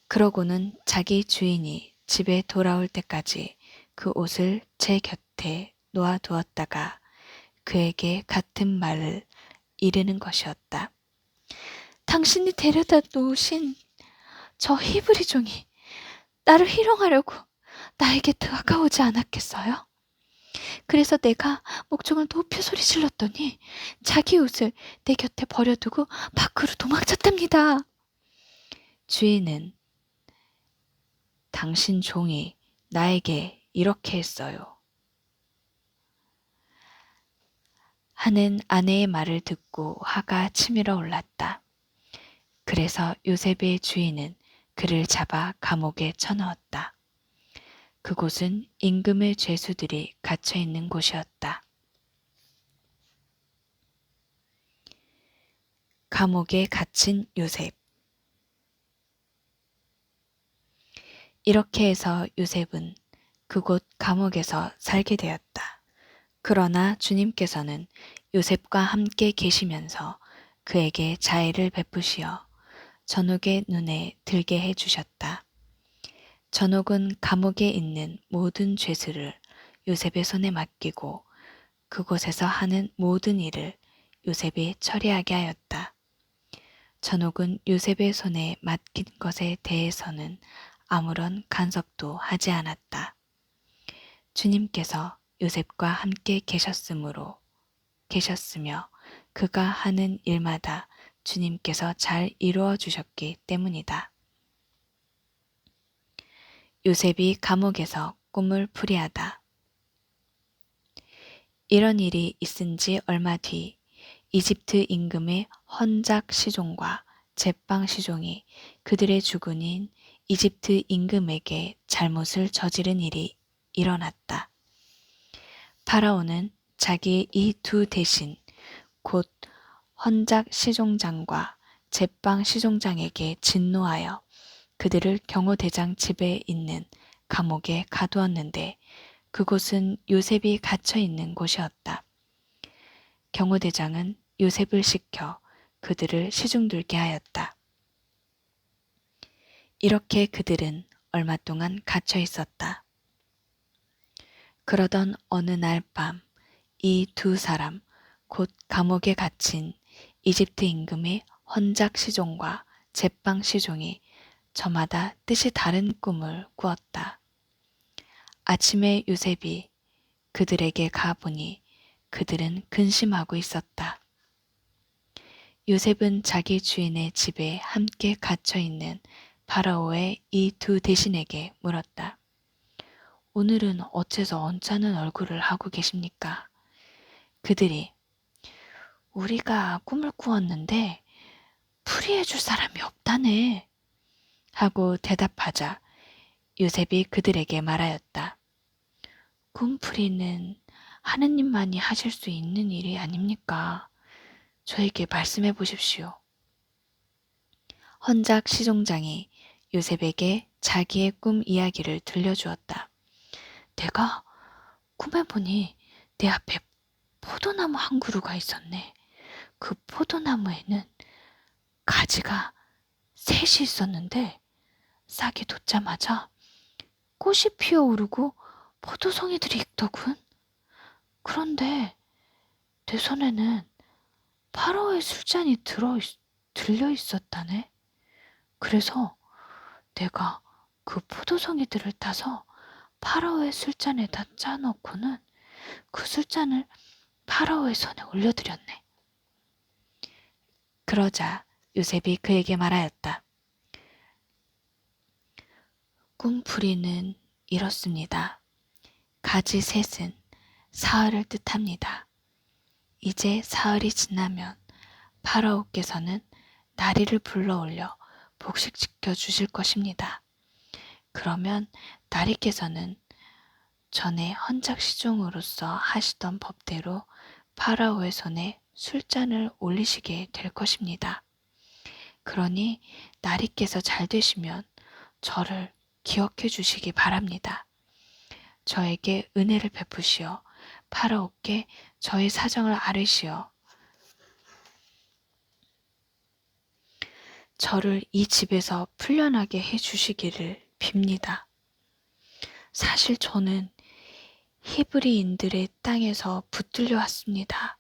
그러고는 자기 주인이 집에 돌아올 때까지 그 옷을 제 곁에 놓아두었다가 그에게 같은 말을 이르는 것이었다. 당신이 데려다 놓으신 저 히브리 종이 나를 희롱하려고 나에게 다가오지 않았겠어요? 그래서 내가 목청을 높여 소리 질렀더니 자기 옷을 내 곁에 버려두고 밖으로 도망쳤답니다. 주인은 당신 종이 나에게 이렇게 했어요. 하는 아내의 말을 듣고 화가 치밀어 올랐다. 그래서 요셉의 주인은 그를 잡아 감옥에 쳐넣었다. 그곳은 임금의 죄수들이 갇혀 있는 곳이었다. 감옥에 갇힌 요셉. 이렇게 해서 요셉은 그곳 감옥에서 살게 되었다. 그러나 주님께서는 요셉과 함께 계시면서 그에게 자애를 베푸시어 전옥의 눈에 들게 해주셨다. 전옥은 감옥에 있는 모든 죄수를 요셉의 손에 맡기고 그곳에서 하는 모든 일을 요셉이 처리하게 하였다. 전옥은 요셉의 손에 맡긴 것에 대해서는 아무런 간섭도 하지 않았다. 주님께서 요셉과 함께 계셨으며 그가 하는 일마다 주님께서 잘 이루어 주셨기 때문이다. 요셉이 감옥에서 꿈을 풀이하다. 이런 일이 있은 지 얼마 뒤 이집트 임금의 헌작 시종과 제빵 시종이 그들의 주군인 이집트 임금에게 잘못을 저지른 일이 일어났다. 파라오는 자기의 이 두 대신 곧 헌작 시종장과 제빵 시종장에게 진노하여 그들을 경호대장 집에 있는 감옥에 가두었는데 그곳은 요셉이 갇혀 있는 곳이었다. 경호대장은 요셉을 시켜 그들을 시중들게 하였다. 이렇게 그들은 얼마 동안 갇혀 있었다. 그러던 어느 날 밤 이 두 사람 곧 감옥에 갇힌 이집트 임금의 헌작 시종과 제빵 시종이 저마다 뜻이 다른 꿈을 꾸었다. 아침에 요셉이 그들에게 가보니 그들은 근심하고 있었다. 요셉은 자기 주인의 집에 함께 갇혀 있는 파라오의 이 두 대신에게 물었다. 오늘은 어째서 언짢은 얼굴을 하고 계십니까? 그들이 우리가 꿈을 꾸었는데 풀이해 줄 사람이 없다네 하고 대답하자 요셉이 그들에게 말하였다. 꿈풀이는 하느님만이 하실 수 있는 일이 아닙니까? 저에게 말씀해 보십시오. 헌작 시종장이 요셉에게 자기의 꿈 이야기를 들려주었다. 내가 꿈에 보니 내 앞에 포도나무 한 그루가 있었네. 그 포도나무에는 가지가 셋이 있었는데 싹이 돋자마자 꽃이 피어오르고 포도송이들이 익더군. 그런데 내 손에는 파라오의 술잔이 들려 있었다네. 그래서 내가 그 포도송이들을 따서 파라오의 술잔에다 짜놓고는 그 술잔을 파라오의 손에 올려드렸네. 그러자 요셉이 그에게 말하였다. 꿈풀이는 이렇습니다. 가지 셋은 사흘을 뜻합니다. 이제 사흘이 지나면 파라오께서는 나리를 불러올려 복식시켜 주실 것입니다. 그러면 나리께서는 전에 헌작시종으로서 하시던 법대로 파라오의 손에 술잔을 올리시게 될 것입니다. 그러니 나리께서 잘 되시면 저를 기억해 주시기 바랍니다. 저에게 은혜를 베푸시어 파라오께 저의 사정을 아뢰시어 저를 이 집에서 풀려나게 해주시기를 빕니다. 사실 저는 히브리인들의 땅에서 붙들려 왔습니다.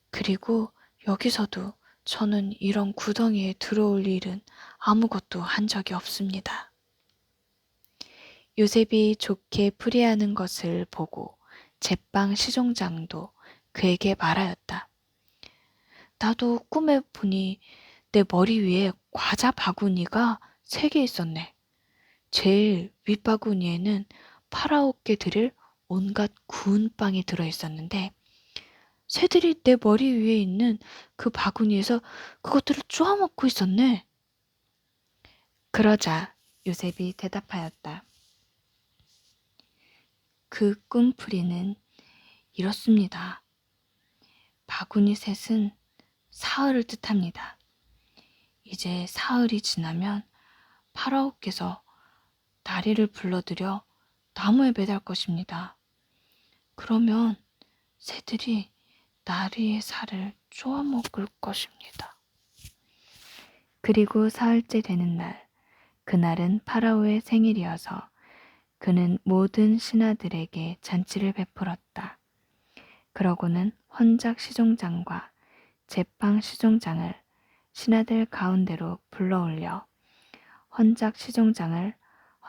그리고 여기서도 저는 이런 구덩이에 들어올 일은 아무것도 한 적이 없습니다. 요셉이 좋게 풀이하는 것을 보고 제빵 시종장도 그에게 말하였다. 나도 꿈에 보니 내 머리 위에 과자 바구니가 3개 있었네. 제일 윗바구니에는 파라오께 드릴 온갖 구운 빵이 들어있었는데 새들이 내 머리 위에 있는 그 바구니에서 그것들을 쪼아먹고 있었네. 그러자 요셉이 대답하였다. 그 꿈풀이는 이렇습니다. 바구니 셋은 사흘을 뜻합니다. 이제 사흘이 지나면 파라오께서 나리를 불러들여 나무에 매달 것입니다. 그러면 새들이 나리의 살을 쪼아먹을 것입니다. 그리고 사흘째 되는 날, 그날은 파라오의 생일이어서 그는 모든 신하들에게 잔치를 베풀었다. 그러고는 헌작 시종장과 제빵 시종장을 신하들 가운데로 불러올려 헌작 시종장을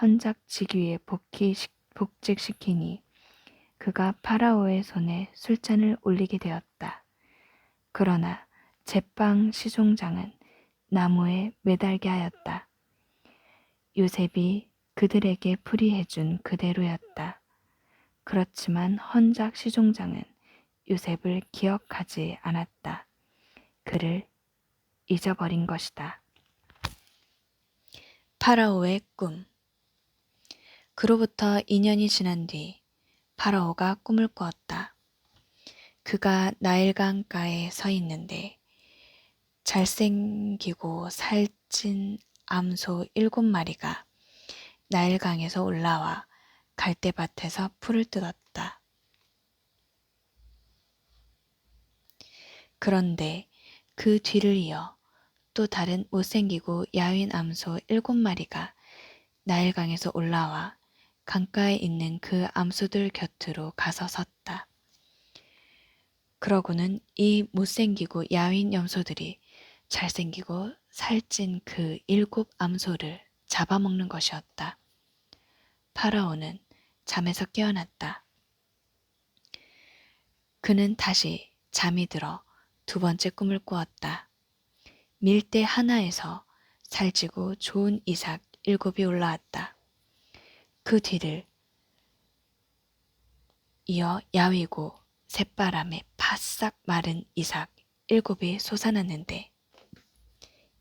헌작 직위에 복직시키니 그가 파라오의 손에 술잔을 올리게 되었다. 그러나 제빵 시종장은 나무에 매달게 하였다. 요셉이 그들에게 풀이해준 그대로였다. 그렇지만 헌작 시종장은 요셉을 기억하지 않았다. 그를 잊어버린 것이다. 파라오의 꿈. 그로부터 2년이 지난 뒤 파라오가 꿈을 꾸었다. 그가 나일강가에 서 있는데 잘생기고 살찐 암소 7마리가 나일강에서 올라와 갈대밭에서 풀을 뜯었다. 그런데 그 뒤를 이어 또 다른 못생기고 야윈 암소 7마리가 나일강에서 올라와 강가에 있는 그 암소들 곁으로 가서 섰다. 그러고는 이 못생기고 야윈 염소들이 잘생기고 살찐 그 7 암소를 잡아먹는 것이었다. 파라오는 잠에서 깨어났다. 그는 다시 잠이 들어 2번째 꿈을 꾸었다. 밀대 하나에서 살찌고 좋은 이삭 7이 올라왔다. 그 뒤를 이어 야위고 새바람에 바싹 마른 이삭 7이 솟아났는데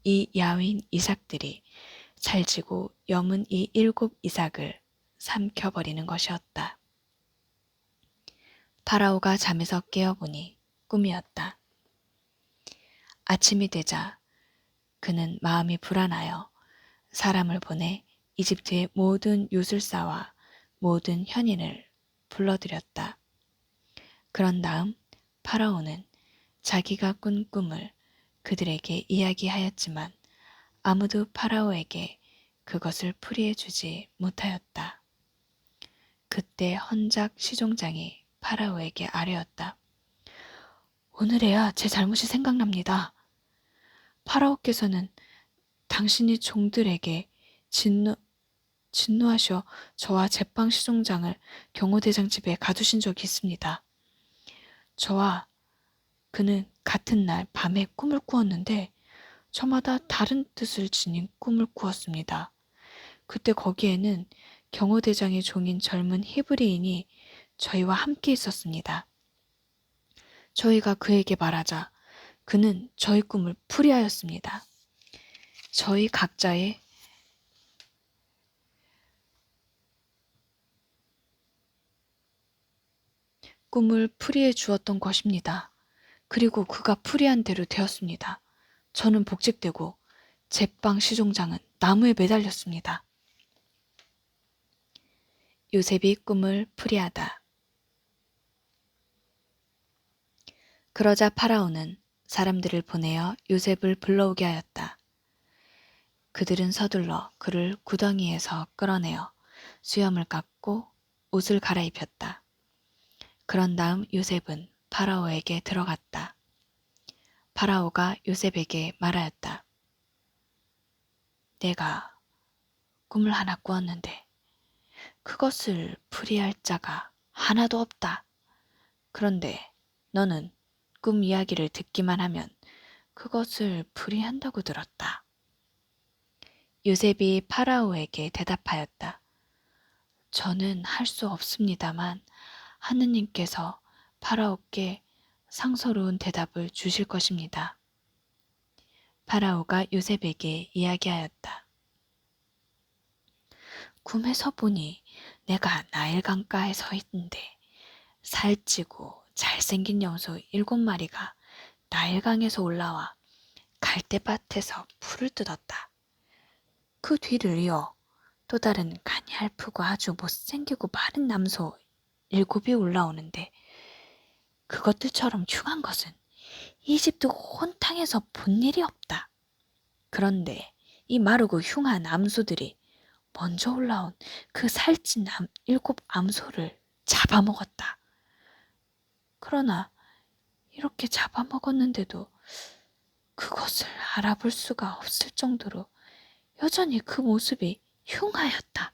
이 야윈 이삭들이 살찌고 여문 이 7 이삭을 삼켜버리는 것이었다. 파라오가 잠에서 깨어보니 꿈이었다. 아침이 되자 그는 마음이 불안하여 사람을 보내 이집트의 모든 요술사와 모든 현인을 불러들였다. 그런 다음 파라오는 자기가 꾼 꿈을 그들에게 이야기하였지만 아무도 파라오에게 그것을 풀이해 주지 못하였다. 그때 헌작 시종장이 파라오에게 아뢰었다. 오늘에야 제 잘못이 생각납니다. 파라오께서는 당신이 종들에게 진노하셔 저와 제빵 시종장을 경호대장 집에 가두신 적이 있습니다. 저와 그는 같은 날 밤에 꿈을 꾸었는데 저마다 다른 뜻을 지닌 꿈을 꾸었습니다. 그때 거기에는 경호대장의 종인 젊은 히브리인이 저희와 함께 있었습니다. 저희가 그에게 말하자 그는 저희 꿈을 풀이하였습니다. 저희 각자의 꿈을 풀이해 주었던 것입니다. 그리고 그가 풀이한 대로 되었습니다. 저는 복직되고 제빵 시종장은 나무에 매달렸습니다. 요셉이 꿈을 풀이하다. 그러자 파라오는 사람들을 보내어 요셉을 불러오게 하였다. 그들은 서둘러 그를 구덩이에서 끌어내어 수염을 깎고 옷을 갈아입혔다. 그런 다음 요셉은 파라오에게 들어갔다. 파라오가 요셉에게 말하였다. 내가 꿈을 하나 꾸었는데 그것을 풀이할 자가 하나도 없다. 그런데 너는 꿈 이야기를 듣기만 하면 그것을 풀이한다고 들었다. 요셉이 파라오에게 대답하였다. 저는 할 수 없습니다만 하느님께서 파라오께 상서로운 대답을 주실 것입니다. 파라오가 요셉에게 이야기하였다. 꿈에서 보니 내가 나일 강가에 서 있는데 살찌고 잘생긴 염소 7마리가 나일강에서 올라와 갈대밭에서 풀을 뜯었다. 그 뒤를 이어 또 다른 가냘프고 아주 못생기고 마른 남소 7이 올라오는데 그것들처럼 흉한 것은 이집트 온 땅에서 본 일이 없다. 그런데 이 마르고 흉한 암소들이 먼저 올라온 그 살찐 7 암소를 잡아먹었다. 그러나 이렇게 잡아먹었는데도 그것을 알아볼 수가 없을 정도로 여전히 그 모습이 흉하였다.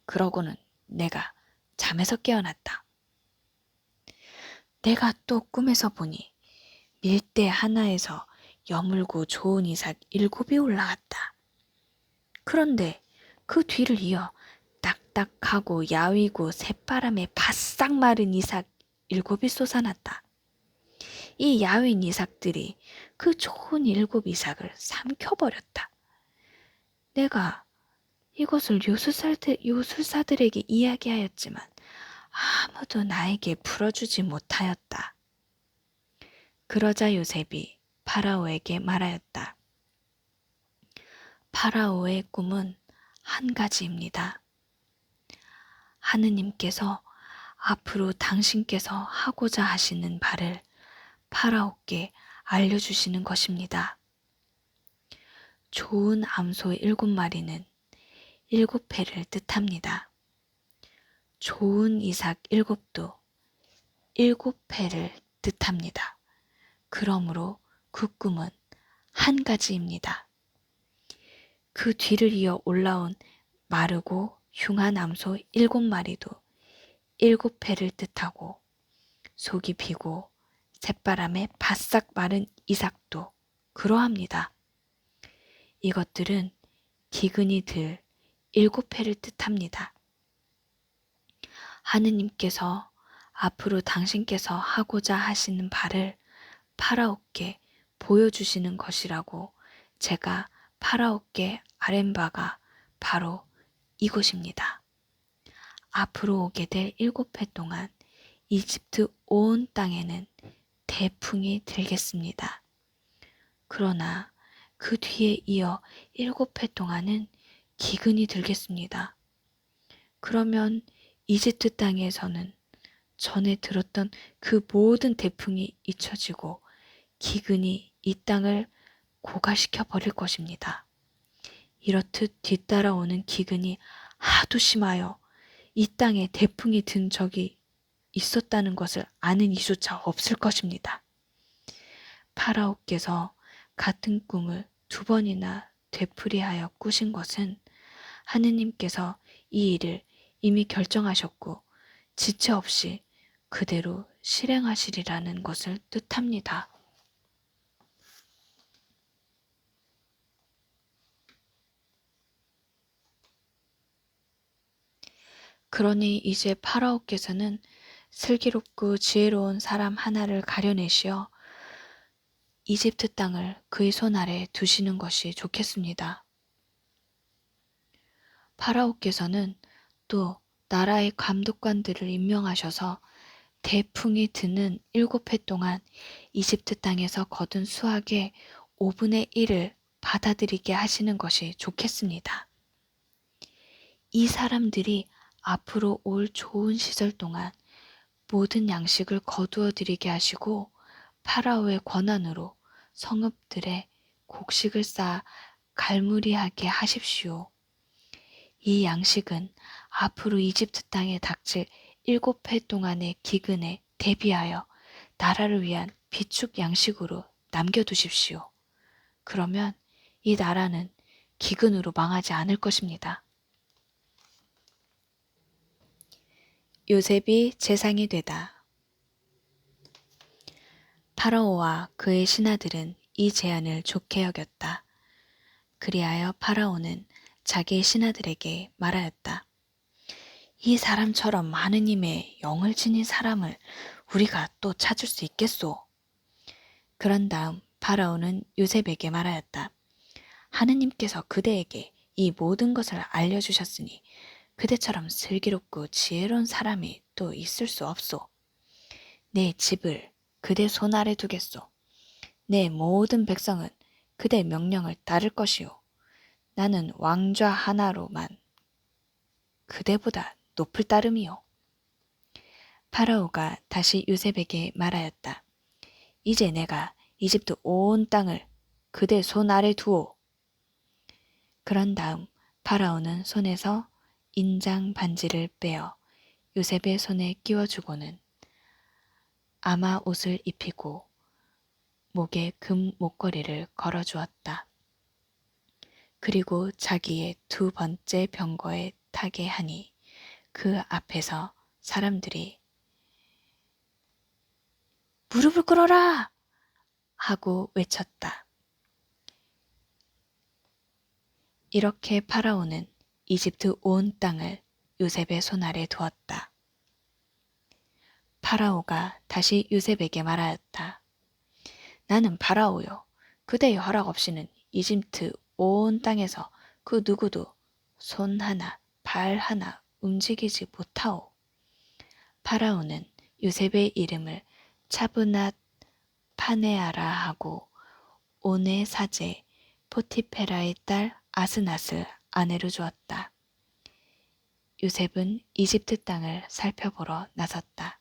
그러고는 내가 잠에서 깨어났다. 내가 또 꿈에서 보니 밀대 하나에서 여물고 좋은 이삭 7이 올라왔다. 그런데 그 뒤를 이어 딱딱하고 야위고 새바람에 바싹 마른 이삭 7이 솟아났다. 이 야윈 이삭들이 그 좋은 7 이삭을 삼켜버렸다. 내가 이것을 요술사들에게 이야기하였지만 아무도 나에게 풀어주지 못하였다. 그러자 요셉이 파라오에게 말하였다. 파라오의 꿈은 한 가지입니다. 하느님께서 앞으로 당신께서 하고자 하시는 바를 파라오께 알려주시는 것입니다. 좋은 암소 7마리는 7회를 뜻합니다. 좋은 이삭 7도 7회를 뜻합니다. 그러므로 그 꿈은 한 가지입니다. 그 뒤를 이어 올라온 마르고 흉한 암소 7마리도 7회를 뜻하고 속이 비고 새바람에 바싹 마른 이삭도 그러합니다. 이것들은 기근이 들 7회를 뜻합니다. 하느님께서 앞으로 당신께서 하고자 하시는 바를 파라오께 보여주시는 것이라고 제가 파라오께 아랜 바가 바로 이곳입니다. 앞으로 오게 될 7회 동안 이집트 온 땅에는 태풍이 들겠습니다. 그러나 그 뒤에 이어 7회 동안은 기근이 들겠습니다. 그러면 이집트 땅에서는 전에 들었던 그 모든 태풍이 잊혀지고 기근이 이 땅을 고갈시켜 버릴 것입니다. 이렇듯 뒤따라오는 기근이 하도 심하여 이 땅에 태풍이 든 적이 있었다는 것을 아는 이조차 없을 것입니다. 파라오께서 같은 꿈을 2번이나 되풀이하여 꾸신 것은 하느님께서 이 일을 이미 결정하셨고 지체 없이 그대로 실행하시리라는 것을 뜻합니다. 그러니 이제 파라오께서는 슬기롭고 지혜로운 사람 하나를 가려내시어 이집트 땅을 그의 손 아래 두시는 것이 좋겠습니다. 파라오께서는 또 나라의 감독관들을 임명하셔서 태풍이 드는 7해 동안 이집트 땅에서 거둔 수확의 5분의 1을 받아들이게 하시는 것이 좋겠습니다. 이 사람들이 앞으로 올 좋은 시절 동안 모든 양식을 거두어 드리게 하시고 파라오의 권한으로 성읍들의 곡식을 쌓아 갈무리하게 하십시오. 이 양식은 앞으로 이집트 땅에 닥칠 7해 동안의 기근에 대비하여 나라를 위한 비축 양식으로 남겨두십시오. 그러면 이 나라는 기근으로 망하지 않을 것입니다. 요셉이 재상이 되다. 파라오와 그의 신하들은 이 제안을 좋게 여겼다. 그리하여 파라오는 자기 신하들에게 말하였다. 이 사람처럼 하느님의 영을 지닌 사람을 우리가 또 찾을 수 있겠소. 그런 다음 파라오는 요셉에게 말하였다. 하느님께서 그대에게 이 모든 것을 알려주셨으니 그대처럼 슬기롭고 지혜로운 사람이 또 있을 수 없소. 내 집을 그대 손 아래 두겠소. 내 모든 백성은 그대 명령을 따를 것이오. 나는 왕좌 하나로만 그대보다 높을 따름이요. 파라오가 다시 요셉에게 말하였다. 이제 내가 이집트 온 땅을 그대 손 아래 두오. 그런 다음 파라오는 손에서 인장 반지를 빼어 요셉의 손에 끼워주고는 아마 옷을 입히고 목에 금 목걸이를 걸어주었다. 그리고 자기의 2번째 병거에 타게 하니 그 앞에서 사람들이 무릎을 꿇어라! 하고 외쳤다. 이렇게 파라오는 이집트 온 땅을 요셉의 손 아래 두었다. 파라오가 다시 요셉에게 말하였다. 나는 파라오요. 그대의 허락 없이는 이집트 온 땅에서 그 누구도 손 하나, 발 하나 움직이지 못하오. 파라오는 요셉의 이름을 차브낫 파네아라 하고 온의 사제 포티페라의 딸 아스낫을 아내로 주었다. 요셉은 이집트 땅을 살펴보러 나섰다.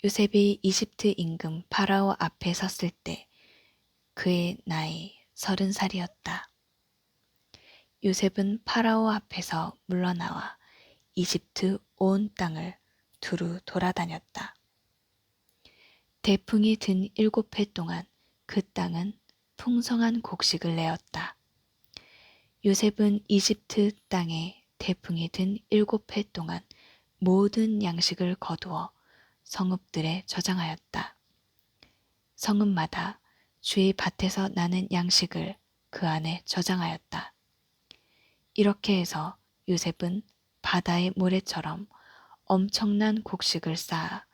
요셉이 이집트 임금 파라오 앞에 섰을 때 그의 나이 30살이었다. 요셉은 파라오 앞에서 물러나와 이집트 온 땅을 두루 돌아다녔다. 태풍이 든 7해 동안 그 땅은 풍성한 곡식을 내었다. 요셉은 이집트 땅에 태풍이 든 7해 동안 모든 양식을 거두어 성읍들에 저장하였다. 성읍마다 주의 밭에서 나는 양식을 그 안에 저장하였다. 이렇게 해서 요셉은 바다의 모래처럼 엄청난 곡식을 쌓아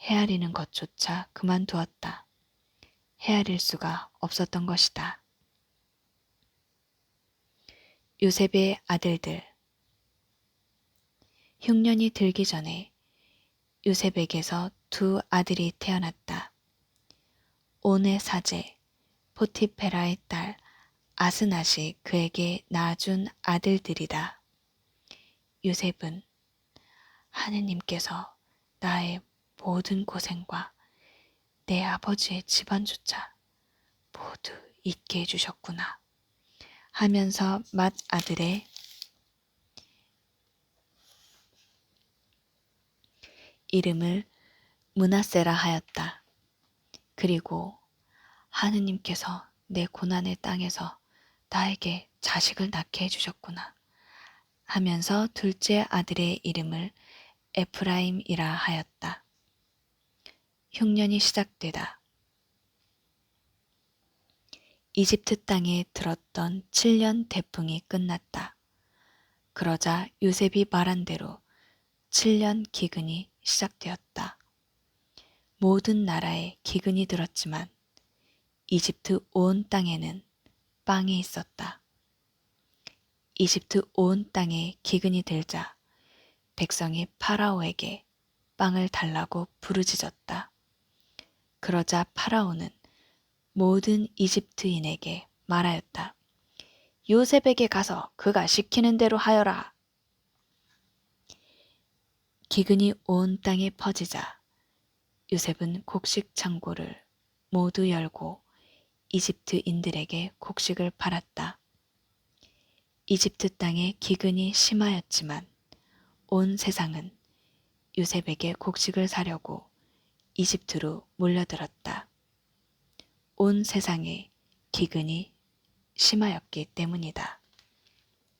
헤아리는 것조차 그만두었다. 헤아릴 수가 없었던 것이다. 요셉의 아들들. 흉년이 들기 전에 요셉에게서 2 아들이 태어났다. 온의 사제 포티페라의 딸 아스낫이 그에게 낳아준 아들들이다. 요셉은 하느님께서 나의 모든 고생과 내 아버지의 집안조차 모두 잊게 해주셨구나 하면서 맏아들의 이름을 므낫세라 하였다. 그리고 하느님께서 내 고난의 땅에서 나에게 자식을 낳게 해주셨구나 하면서 둘째 아들의 이름을 에프라임이라 하였다. 흉년이 시작되다. 이집트 땅에 들었던 7년 태풍이 끝났다. 그러자 요셉이 말한 대로 7년 기근이 시작되었다. 모든 나라에 기근이 들었지만 이집트 온 땅에는 빵이 있었다. 이집트 온 땅에 기근이 들자 백성이 파라오에게 빵을 달라고 부르짖었다. 그러자 파라오는 모든 이집트인에게 말하였다. 요셉에게 가서 그가 시키는 대로 하여라. 기근이 온 땅에 퍼지자 요셉은 곡식 창고를 모두 열고 이집트인들에게 곡식을 팔았다. 이집트 땅에 기근이 심하였지만 온 세상은 요셉에게 곡식을 사려고 이집트로 몰려들었다. 온 세상에 기근이 심하였기 때문이다.